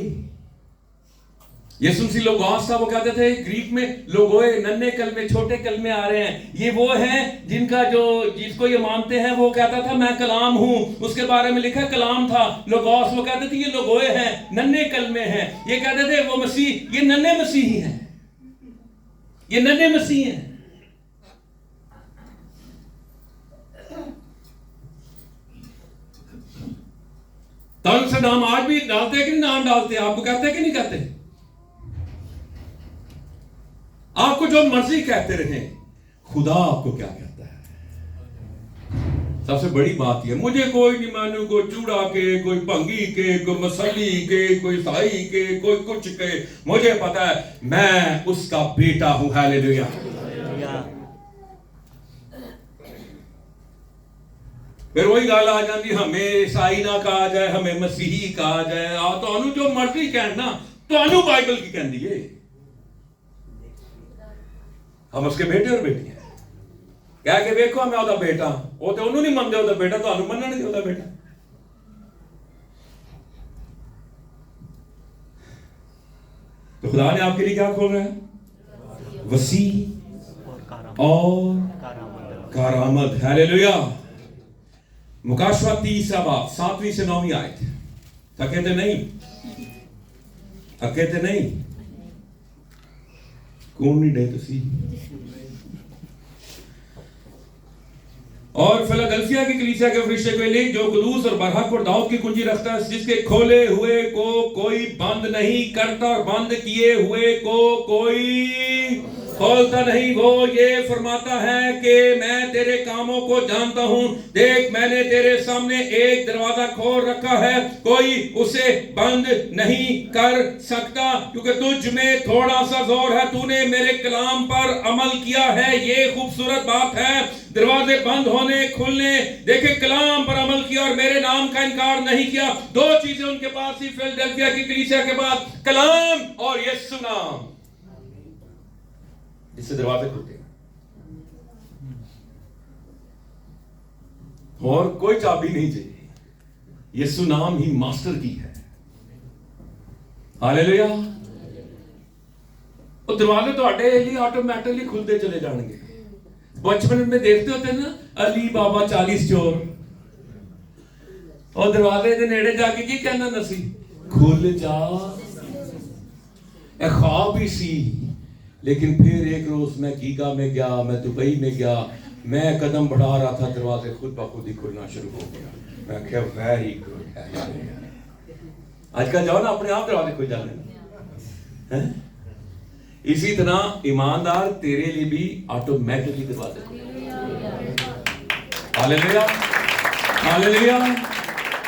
यीशु मसीह लोगोस था, वो कहते थे ग्रीक में लोगोए, नन्हे कलमे, छोटे कलमे आ रहे हैं। ये वो हैं जिनका जिसको ये मानते हैं। वो कहता था मैं कलाम हूं, उसके बारे में लिखा कलाम था, लोगोस। वो कहते थे ये लोगोए हैं, नन्हे कलमे हैं। ये कहते थे वो मसीह, ये नन्हे मसीही हैं, ये नन्हे मसीह हैं। तन से नाम आज भी डालते हैं कि नहीं? नाम डालते हैं, आपको कहते हैं कि नहीं कहते? आपको जो मर्जी कहते रहे, खुदा आपको क्या कहता है? सबसे बड़ी बात यह, मुझे कोई नहीं मानू, कोई चूड़ा के, कोई भंगी के, कोई मसली के, कोई साई के, कोई कुछ के, मुझे पता है मैं उसका बेटा हूं, हालेलुया। फिर वही गाल आ जाती, हमें ईसाई ना कहा जाए, हमें मसीही कहा जाए। तो जो मर्जी कहना, तो बाइबल की कहती है, हम उसके बेटे और बेटी हैं। कह के देखो मैं ओदा बेटा, वो तो उन्होंने नहीं मनते ओदा बेटा, तो मनणगे ओदा बेटा। तो खुदा ने आपके लिए क्या खोल रहा है? वसीह और कारामद, हालेलुया। मुकाशवा 3 बाब 7वीं से 9वीं आयत। अकेते नहीं, अकेते नहीं, कौन नहीं डे तुसी। और फिलाडेल्फिया की कलीसिया के फरिश्ते को लिख, जो कुदूस और बरहक और दाऊद की कुंजी रखता है, जिसके खोले हुए को कोई बंद नहीं करता और बंद किए हुए को कोई खोलता नहीं। वो ये फरमाता है कि मैं तेरे कामों को जानता हूं। देख, मैंने तेरे सामने एक दरवाजा खोल रखा है, कोई उसे बंद नहीं कर सकता, क्योंकि तुझ में थोड़ा सा जोर है, तूने मेरे कलाम पर अमल किया है। ये खूबसूरत बात है, दरवाजे बंद होने खुलने, देखे कलाम पर अमल किया और मेरे नाम का इनकार नहीं किया। 2 चीजें उनके पास थी फिलाडेल्फिया की कलीसिया के बाद, कलाम और यीशु नाम, इससे दरवाजे खुलते हैं। और कोई चाबी नहीं चाहिए, यीशु नाम ही मास्टर की है। ਹਾਲੇਲੂਇਆ। ਉਹ ਦਰਵਾਜ਼ੇ ਤੁਹਾਡੇ ਲਈ ਆਟੋਮੈਟਿਕਲੀ ਖੁੱਲਦੇ ਚਲੇ ਜਾਣਗੇ। बचपन में देखते होते ना अली बाबा 40 चोर, और दरवाजे के नेड़े जाके की कहना ना सी, खुल जा। एक ख्वाब ही सी, लेकिन फिर एक रोज मैं कीगा में गया, मैं दुबई में गया, मैं कदम बढ़ा रहा था, दरवाजे खुद ब खुद ही खुलना शुरू हो गया। मैं क्या वेरी गुड है। आजकल जाओ ना अपने आप दरवाजे खुल जाने हैं। इसी तरह ईमानदार तेरे लिए भी ऑटोमेटिकली दरवाजे हालेलुया हालेलुया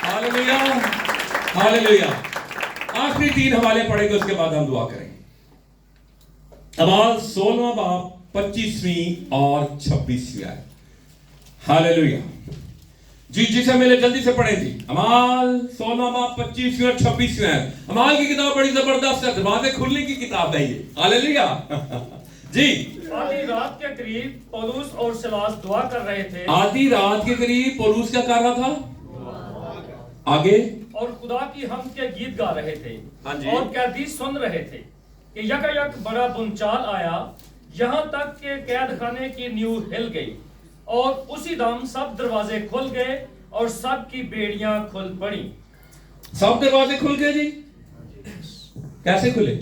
हालेलुया हालेलुया। आखिरी 3 हवाले पढ़ेंगे, उसके बाद हम दुआ करेंगे। अमाल 16वां बाब 25वीं और 26वीं आयत। हालेलुया जी, जिसे मिले जल्दी से पढ़ें जी। अमाल 16वां बाब 25वीं और 26वीं आयत। अमाल की किताब बड़ी जबरदस्त है, दरवाजे खुलने की किताब है ये। हालेलुया जी। आधी रात के करीब पौलुस और सिलास दुआ कर रहे थे। आधी रात के करीब पौलुस क्या कर रहा था? आगे और खुदा की हम के गीत गा रहे थे। हाँ जी। और कैदी सुन रहे थे कि यकायक बड़ा भूचाल आया, यहाँ तक के कैद खाने की नींव हिल गई, और उसी दम सब दरवाजे खुल गए और सब की बेड़ियां खुल पड़ी। सब दरवाजे खुल गए जी। कैसे खुले?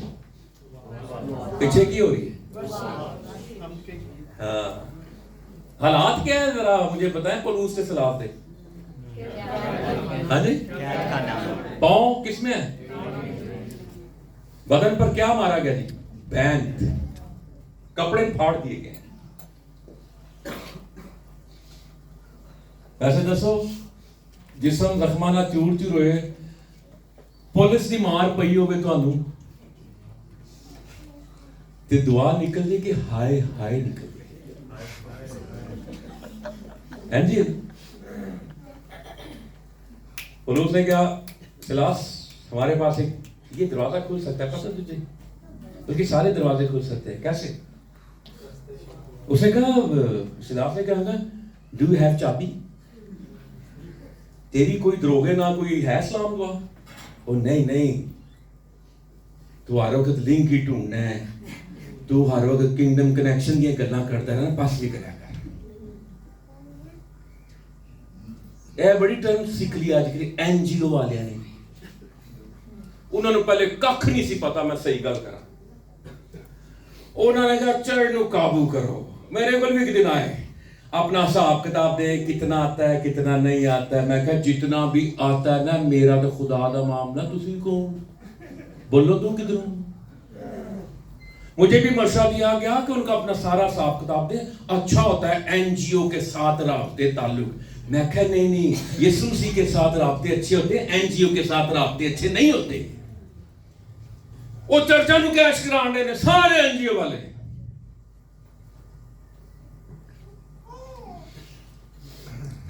पीछे की हो रही है? हाँ। हालात क्या है जरा मुझे बताएं। पौलुस से सलाह दे। हाँ जी। पाँव किसमें है? बदन पर क्या मारा गया जी? बैंड। कपड़े फाड़ दिए गए। वैसे दसो, जिसम जख्माना चूर चूर होए, पुलिस की मार पई होवे तुहानू ते दुआ निकल जाए कि हाय हाय निकल गई। जी पुलिस ने क्या, सिलास हमारे पास एक ये दरवाजा खुल सकता है, पता तुझे? बल्कि सारे दरवाजे खुल सकते हैं। कैसे? उसने कहा, सिलास ने कहा, डू यू हैव चाबी? तेरी कोई दरोगे ना कोई है सलाम दुआ? ओ नहीं नहीं, तू हर वक्त लिंक ही ढूंढना है, तू हर वक्त किंगडम कनेक्शन दी गल्लां करदा है ना, बस भी करया कर। ए बड़ी टर्म सीख ली आजकल एनजीओ वालियां ने। उन्होंने पहले कख नहीं सी पता, मैं सही गल करा। उन्होंने कहा चढ़ नू काबू करो। मेरे को भी एक दिन आए, अपना हिसाब किताब दे, कितना आता है कितना नहीं आता है। मैं कहा जितना भी आता है ना, मेरा तो खुदा दा मामला, तुसी कौन? बोलो तू किधरों? मुझे भी मशवरा दिया गया कि उनका अपना सारा हिसाब किताब दे, अच्छा होता है एनजीओ के साथ राब्ते ताल्लुक। मैं कहा नहीं नहीं, यीशु मसीह के साथ राब्ते अच्छे होते हैं, एनजीओ के साथ राब्ते अच्छे नहीं होते। वो चर्चा नू कैश कराने ने सारे एनजीओ वाले।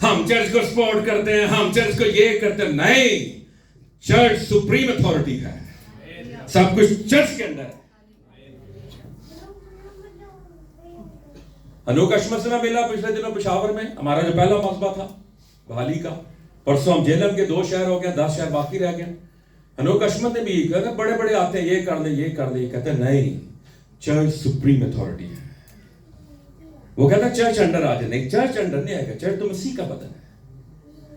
हम चर्च को सपोर्ट करते हैं, हम चर्च को ये करते हैं। नहीं, चर्च सुप्रीम अथॉरिटी है, सब कुछ चर्च के अंदर है। अनोख अशमत से मैं मिला पिछले दिनों पेशावर में, हमारा जो पहला मसबा था बहाली का। परसों हम जेलम के 2 शहर हो गए, 10 शहर बाकी रह गए। अनोख अशमत ने भी कहा बड़े बड़े आते हैं, ये कर दे ये कर दे। कहते नहीं, चर्च सुप्रीम अथॉरिटी है। वो कहता चर्च अंडर आ जाए। नहीं, चर्च अंडर नहीं आएगा। चर्च तो मसीह का बदन है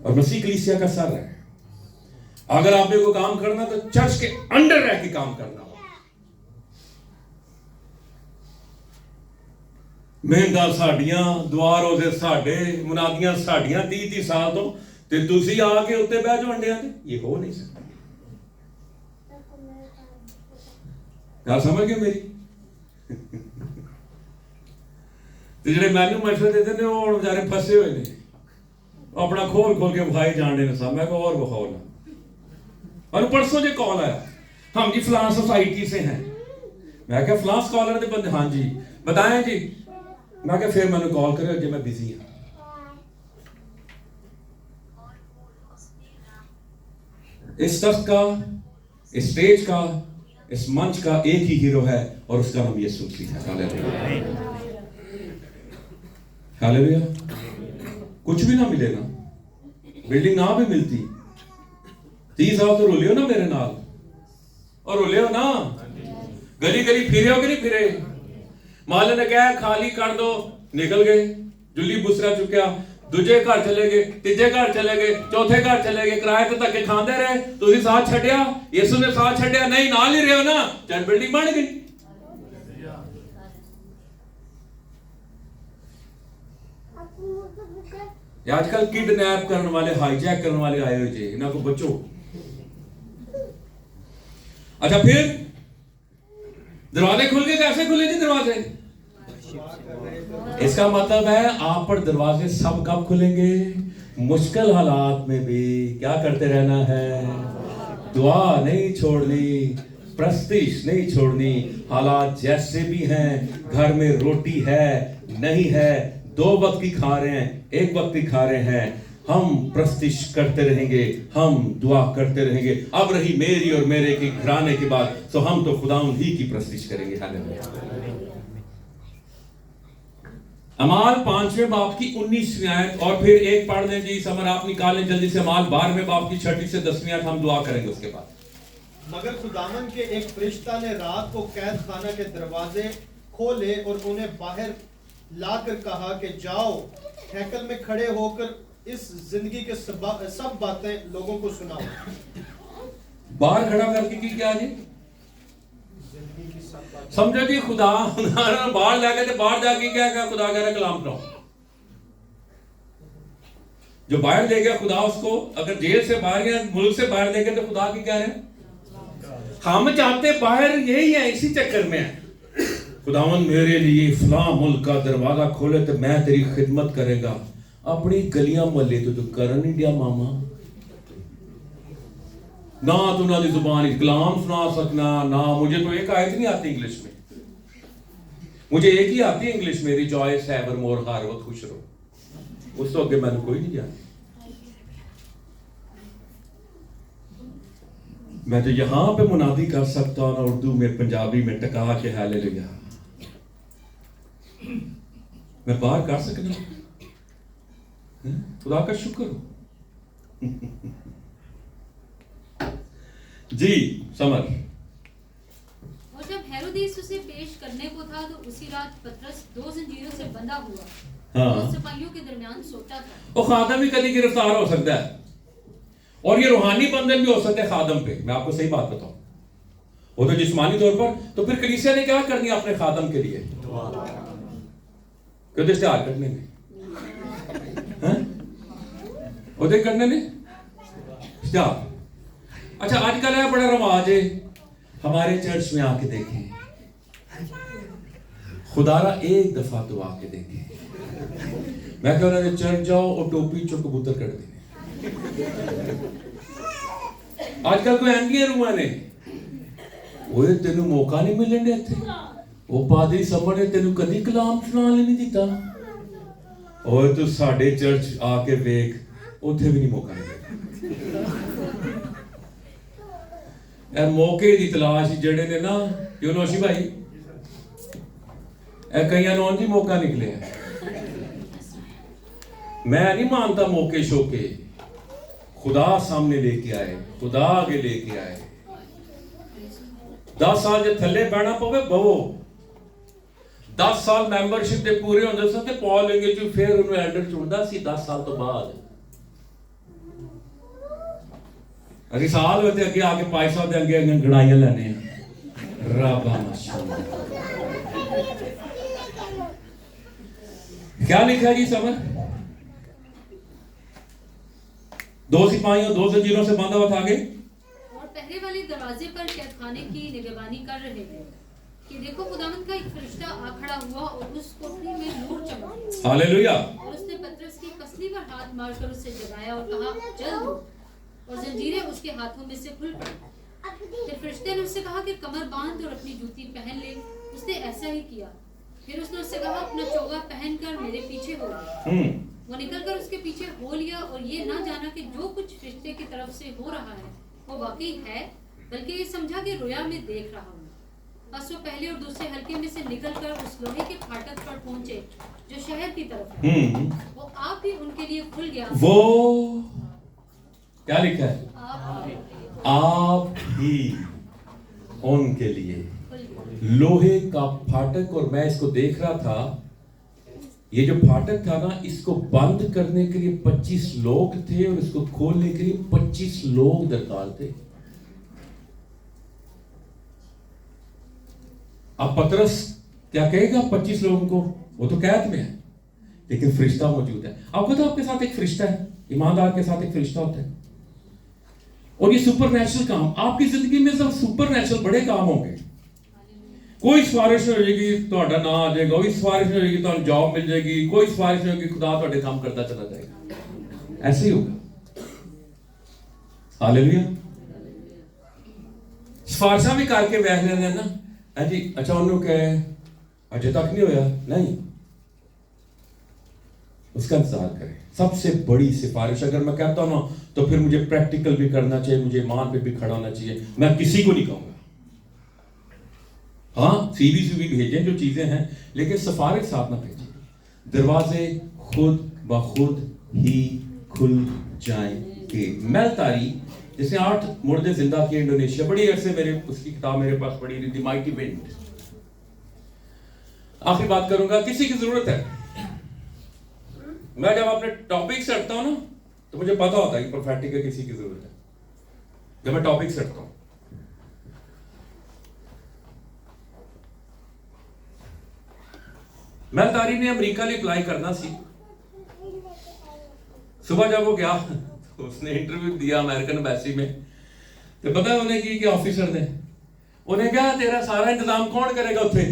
और मसीह कलीसिया का सर है। अगर आपने को काम करना तो चर्च के अंडर रह के काम करना हो। मेहनतां साडियां, दुआ रोजे साडे, मुनादियां साडियां 30 साल तो, ते तुसी आके उत्ते बह जाओ अंडियां ते। ये हो नहीं सकता। गल समझ गए मेरी? ते जेडे मैनू मशवरे देते ने वो बेचारे फसे हुए ने, अपना खोल खोल के विखाई जाने ने सब। मैं को और विखाओ ना। और परसों जो कॉल आया, हम जी फलां सोसाइटी से हैं। मैं क्या फलां स्कॉलर दे बंदे? हाँ जी बताएं जी। मैं क्या फिर मैंने कॉल करे जो मैं बिजी हाँ। इस तख्त का, इस स्टेज का, इस मंच का एक ही हीरो है और उसका नाम यीशु मसीह है। Hallelujah hallelujah. कुछ भी ना मिले ना, बिल्डिंग ना भी मिलती, 30 साल तो रोलियो ना मेरे नाल, और रुले हो ना, गली गली फिरे हो कि नहीं फिरे? माले ने कहा खाली कर दो, निकल गए, जुली बुसरा चुक्या, दूजे घर चले गए, तीजे घर चले गए, चौथे घर चले गए, किराए ते धक्के खांदे रहे। तुसी साथ छड्या, यीशु ने साथ छड्या नहीं, नाल ही रहे हो ना, चैन बिल्डिंग बन गई। आजकल किडनैप करने वाले, हाईजैक करने वाले आए हुए जी, इन्हों को बचो। अच्छा फिर दरवाजे खुल गए, कैसे खुले जी दरवाजे? इसका मतलब है आप पर दरवाजे सब कब खुलेंगे? मुश्किल हालात में भी क्या करते रहना है? दुआ नहीं छोड़नी, प्रस्तिश नहीं छोड़नी। हालात जैसे भी हैं, घर में रोटी है नहीं है, 2 वक्त की खा रहे हैं, 1 वक्त की खा रहे हैं, हम प्रस्तिश करते रहेंगे, हम दुआ करते रहेंगे। अब रही मेरी और मेरे की घराने की बात, तो हम तो खुदावंद ही की प्रस्तिश करेंगे। हालेलुया। अमाल 5वें बाब की 19वीं आयत, और फिर एक पढ़ लें जी, समर आप निकालें जल्दी से। अमाल 12वें बाब की 6 से 10वीं आयत हम दुआ करेंगे उसके बाद। मगर खुदावन के एक फरिश्ता ने रात को कैद खाना के दरवाजे खोले और उन्हें बाहर लाकर कहा कि जाओ, हैकल में खड़े होकर इस जिंदगी के सब बातें लोगों को सुनाओ। बाहर खड़ा करके की क्या जी? समझो जी, खुदा बाहर जाके तो बाहर जाके क्या क्या खुदा कह रहा कलाम सुनाओ। जो बाहर ले गया खुदा उसको, अगर जेल से बाहर या मुल्क से बाहर ले गए तो खुदा की कह रहे हैं हम चाहते बाहर, यही है, इसी चक्कर में है। खुदावन मेरे लिए फलां मुल्क का दरवाजा खोले तो मैं तेरी खिदमत करेगा। अपनी गलियां मोहल्ले तो कर नहीं दिया मामा, ना तो ना दी जुबान कलाम सुना सकना ना। मुझे तो एक आयत नहीं आती इंग्लिश में, मुझे एक ही आती है इंग्लिश में, रिजॉइस एवरमोर, हर वक्त खुश रहो। उस तो आगे मैंने कोई नहीं जानती। मैं तो यहां पे मुनादी कर सकता हूं ना, उर्दू में, पंजाबी में टका के हालेलुया। मैं बाहर कर सकता हूं, खुदा का शुक्र हो। जी समर। और जब हेरोदेस उसे पेश करने को था तो उसी रात पतरस 2 जंजीरों से बंधा हुआ, हाँ। सिपाहियों के दरमियान सोता था। वो खादम भी कभी गिरफ्तार हो सकता है, और ये रूहानी बंधन भी हो सकते हैं खादम पे। मैं आपको सही बात बताऊं, वो तो जिस्मानी तौर पर। तो फिर कलीसिया ने क्या करनी अपने खादम के लिए? क्यों इश्तिहार करने में, उधर करने ने इश्तिहार। अच्छा आजकल है बड़ा रवाज है, हमारे चर्च में आके देखें, खुदारा एक दफा तो आके देखें। मैं कह रहा चर्च जाओ और टोपी चुप कबूतर कर देने। आजकल कोई एंडियर हुआ ने वो तेन मौका नहीं मिलने इत्थे, वो पादरी समझ ने तेन कदी कलाम सुना नहीं दिता। और तू साडे चर्च आके वेख, उथे भी नहीं मौका मिलेगा। ए मौके दी तलाश जड़े ने ना, क्यों नौशी भाई, ए कईयां नौन जी मौका निकले हैं। मैं नहीं मानता मौके शोके, खुदा सामने लेके आए, खुदा आगे लेके आए। 10 साल जे थल्ले बैठना पवे बवो, 10 साल मैंबरशिप दे पूरे होंदे सन ते पॉल लेंगे जी फिर उन्हें एल्डर चुनदा सी 10 साल तो बाद। अरे साल होते अगे आके पाई साहब दे अगे गड़ाइयां लेने रब्बा माशाअल्लाह। क्या लिखा जी समझ? 2 सिपाहियों 2 जंजीरों से बांधा हुआ था आगे, और पहरे वाले दरवाजे पर कैदखाने की निगरानी कर रहे थे कि देखो खुदावंद का एक फरिश्ता आ खड़ा हुआ और उस कोठरी में नूर चमका। हालेलुया। और उसने पतरस की पसली पर हाथ मारकर उसे जगाया और कहा चल दो, और जंजीरें उसके हाथों में से खुल पड़ी। फिर फरिश्ते ने उससे कहा कि कमर बांध और अपनी जूती पहन ले। उसने ऐसा ही किया। फिर उसने उससे कहा अपना चोगा पहनकर मेरे पीछे हो ले। वो निकलकर उसके पीछे हो लिया और ये ना जाना कि जो कुछ फरिश्ते की तरफ से हो रहा है वो वाकई है, बल्कि ये समझा कि रोया में देख रहा हूँ। बस वो पहले और दूसरे हल्के में से निकलकर उस लोहे के फाटक पर पहुंचे जो शहर की तरफ है। वो आप भी उनके लिए खुल गया। वो क्या लिखा है? आप ही। उनके लिए लोहे का फाटक। और मैं इसको देख रहा था, ये जो फाटक था ना, इसको बंद करने के लिए 25 लोग थे और इसको खोलने के लिए 25 लोग दरकार थे। अब पतरस क्या कहेगा 25 लोगों को? वो तो कैद में है, लेकिन फरिश्ता मौजूद है। आपको तो आपके साथ एक फरिश्ता है, ईमानदार के साथ एक फरिश्ता होता है। और ये सुपरनैचुरल काम आपकी जिंदगी में सब सुपरनैचुरल बड़े काम होंगे। कोई सिफारिश हो जाएगी ਤੁਹਾਡਾ ਨਾਂ आ जाएगा, कोई सिफारिश हो जाएगी ਤੁਹਾਨੂੰ जॉब मिल जाएगी, कोई सिफारिश होगी खुदा ਤੁਹਾਡੇ काम करता चला जाएगा। ऐसे ही होगा। हालेलुया। सिफारिशां भी करके बैठ लेंगे ना, है जी, अच्छा उन्होंने कहे अजय तक नहीं होया, नहीं, उसका इंतजार करें। सबसे बड़ी सिफारिश अगर मैं कहता हूं ना, तो फिर मुझे प्रैक्टिकल भी करना चाहिए, मुझे ईमान पे भी खड़ा होना चाहिए। मैं किसी को नहीं कहूंगा, हाँ सीवी भी भेजें जो चीजें हैं, लेकिन सिफारिश साथ ना भेजें। दरवाजे खुद ब खुद ही खुल जाएंगे। मेलतारी जिसने 8 मुर्दे जिंदा किए इंडोनेशिया, बड़ी अरसे मेरे उसकी किताब मेरे पास पड़ी थी, द माइटी विंड। आखिरी बात करूंगा, किसी की जरूरत है। मैं जब अपने टॉपिक से हटता हूं ना, तो मुझे पता होता है कि प्रोफेटिक है, किसी की जरूरत है। जब मैं टॉपिक से हटता हूं, मेलतारी ने अमेरिका लिए अप्लाई करना सी। सुबह जब वो गया तो उसने इंटरव्यू दिया अमेरिकन एम्बेसी में, तो पता है उन्हें की ऑफिसर ने उन्हें क्या, तेरा सारा इंतजाम कौन करेगा उत्थे?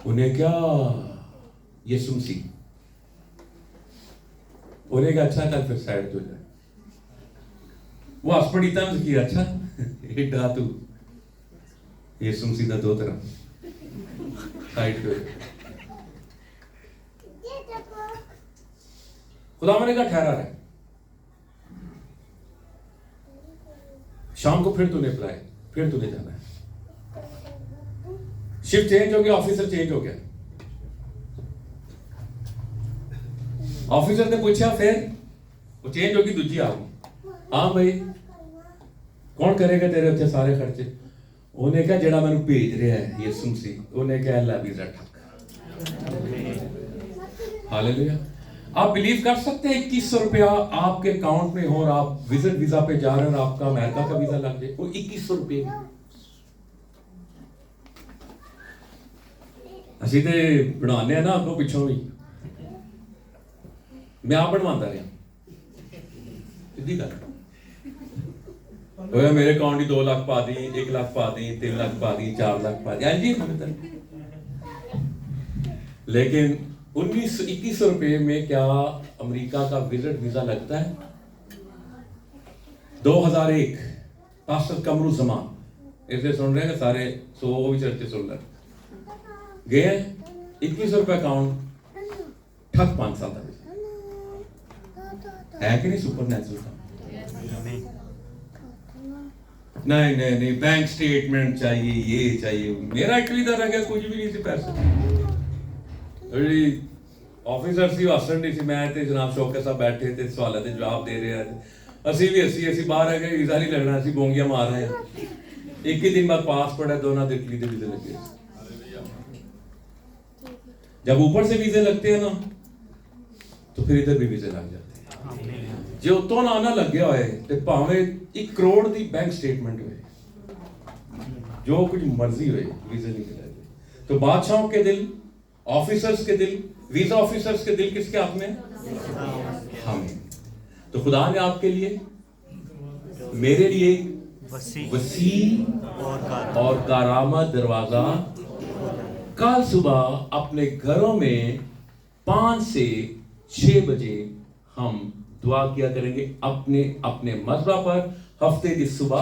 उन्हें क्या, यीशु मसीह। उन्हें क्या, अच्छा चल फिर साइड हो जाए। वो हस पड़ी तंज की, अच्छा एडा तू यीशु मसीह दा दोतरा साइड पे। खुदा मैंने कहा ठहरा रहे, शाम को फिर तूने अप्लाई, फिर तूने जाना है। शिफ्ट चेंज हो गया, ऑफिसर चेंज हो गया। ऑफिसर ने पूछा, फिर वो चेंज होगी, दूजी आ गई। हाँ भाई, कौन करेगा तेरे उत्ते सारे खर्चे? उन्हें क्या, जेड़ा मैंने भेज रहा है यीशु मसीह, उन्हें क्या, ला वीजा ठक। हालेलुया। आप बिलीव कर सकते हैं 2100 रुपया आपके अकाउंट में हो और आप विजिट वीजा पे जा रहे हैं और आपका अमेरिका का वीजा लग जाए, वो 2100 रुपये। ਅਸੀਂ ਤੇ ਬਣਾਉਂਦੇ ਆ ਨਾ ਅੱਗੋਂ ਪਿੱਛੋਂ ਵੀ, मैं आप बनवाता रहा सीधी गल। मेरे अकाउंट 2 लाख पा दी, 1 लाख पा दी, 3 लाख पा दी, 4 लाख पा दी, हाँ जी। लेकिन 1900-2100 रुपये में क्या अमेरिका का विजिट वीजा लगता है? 2001 पास्टर कमरू जमान, इसे सुन रहे हैं सारे, सो वो भी चर्चे सुन रहे गए। 2100 रुपये अकाउंट ठक 5 साल तक है कि नहीं? सुपर नेचुरल का नहीं, बैंक स्टेटमेंट चाहिए, ये चाहिए। मेरा इटली का रह गया, कुछ भी नहीं सी पैसे। ऑफिसर सी हसन नहीं सी, मैं ते जनाब शौकत साहब बैठे थे, सवालों के जवाब दे रहे हैं। असी भी असी बाहर है गए, वीजा नहीं लगना, असी बोंगियां मार रहे हैं। एक ही दिन बाद पासपोर्ट है, दोनों इटली के वीजे लगे। जब ऊपर से वीजे लगते हैं ना, तो फिर इधर भी वीजे लग जाते हैं। जो उतो ना लगे हुए तो भावे 1 करोड़ की बैंक स्टेटमेंट हुए, जो कुछ मर्जी हुए, वीजे नहीं मिले। तो बादशाहों के दिल, ऑफिसर्स के दिल, वीजा ऑफिसर्स के दिल किसके हाथ में? हमें। तो खुदा ने आपके लिए, मेरे लिए वसी और कारामद दरवाजा कल सुबह अपने घरों में 5 से 6 बजे हम दुआ किया करेंगे। अपने अपने मसबा पर हफ्ते की सुबह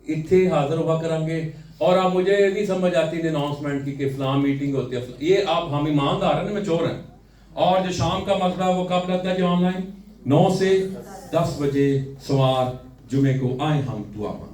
इतने हाजिर हुआ करेंगे। और अब मुझे नहीं समझ आती अनाउंसमेंट की कि फलां मीटिंग होती है, ये आप हम ईमानदार हैं, मैं चोर हैं। और जो शाम का मसला वो कब लगता है? जो ऑनलाइन 9 से 10 बजे सवार जुमे को आए हम दुआ मांगे।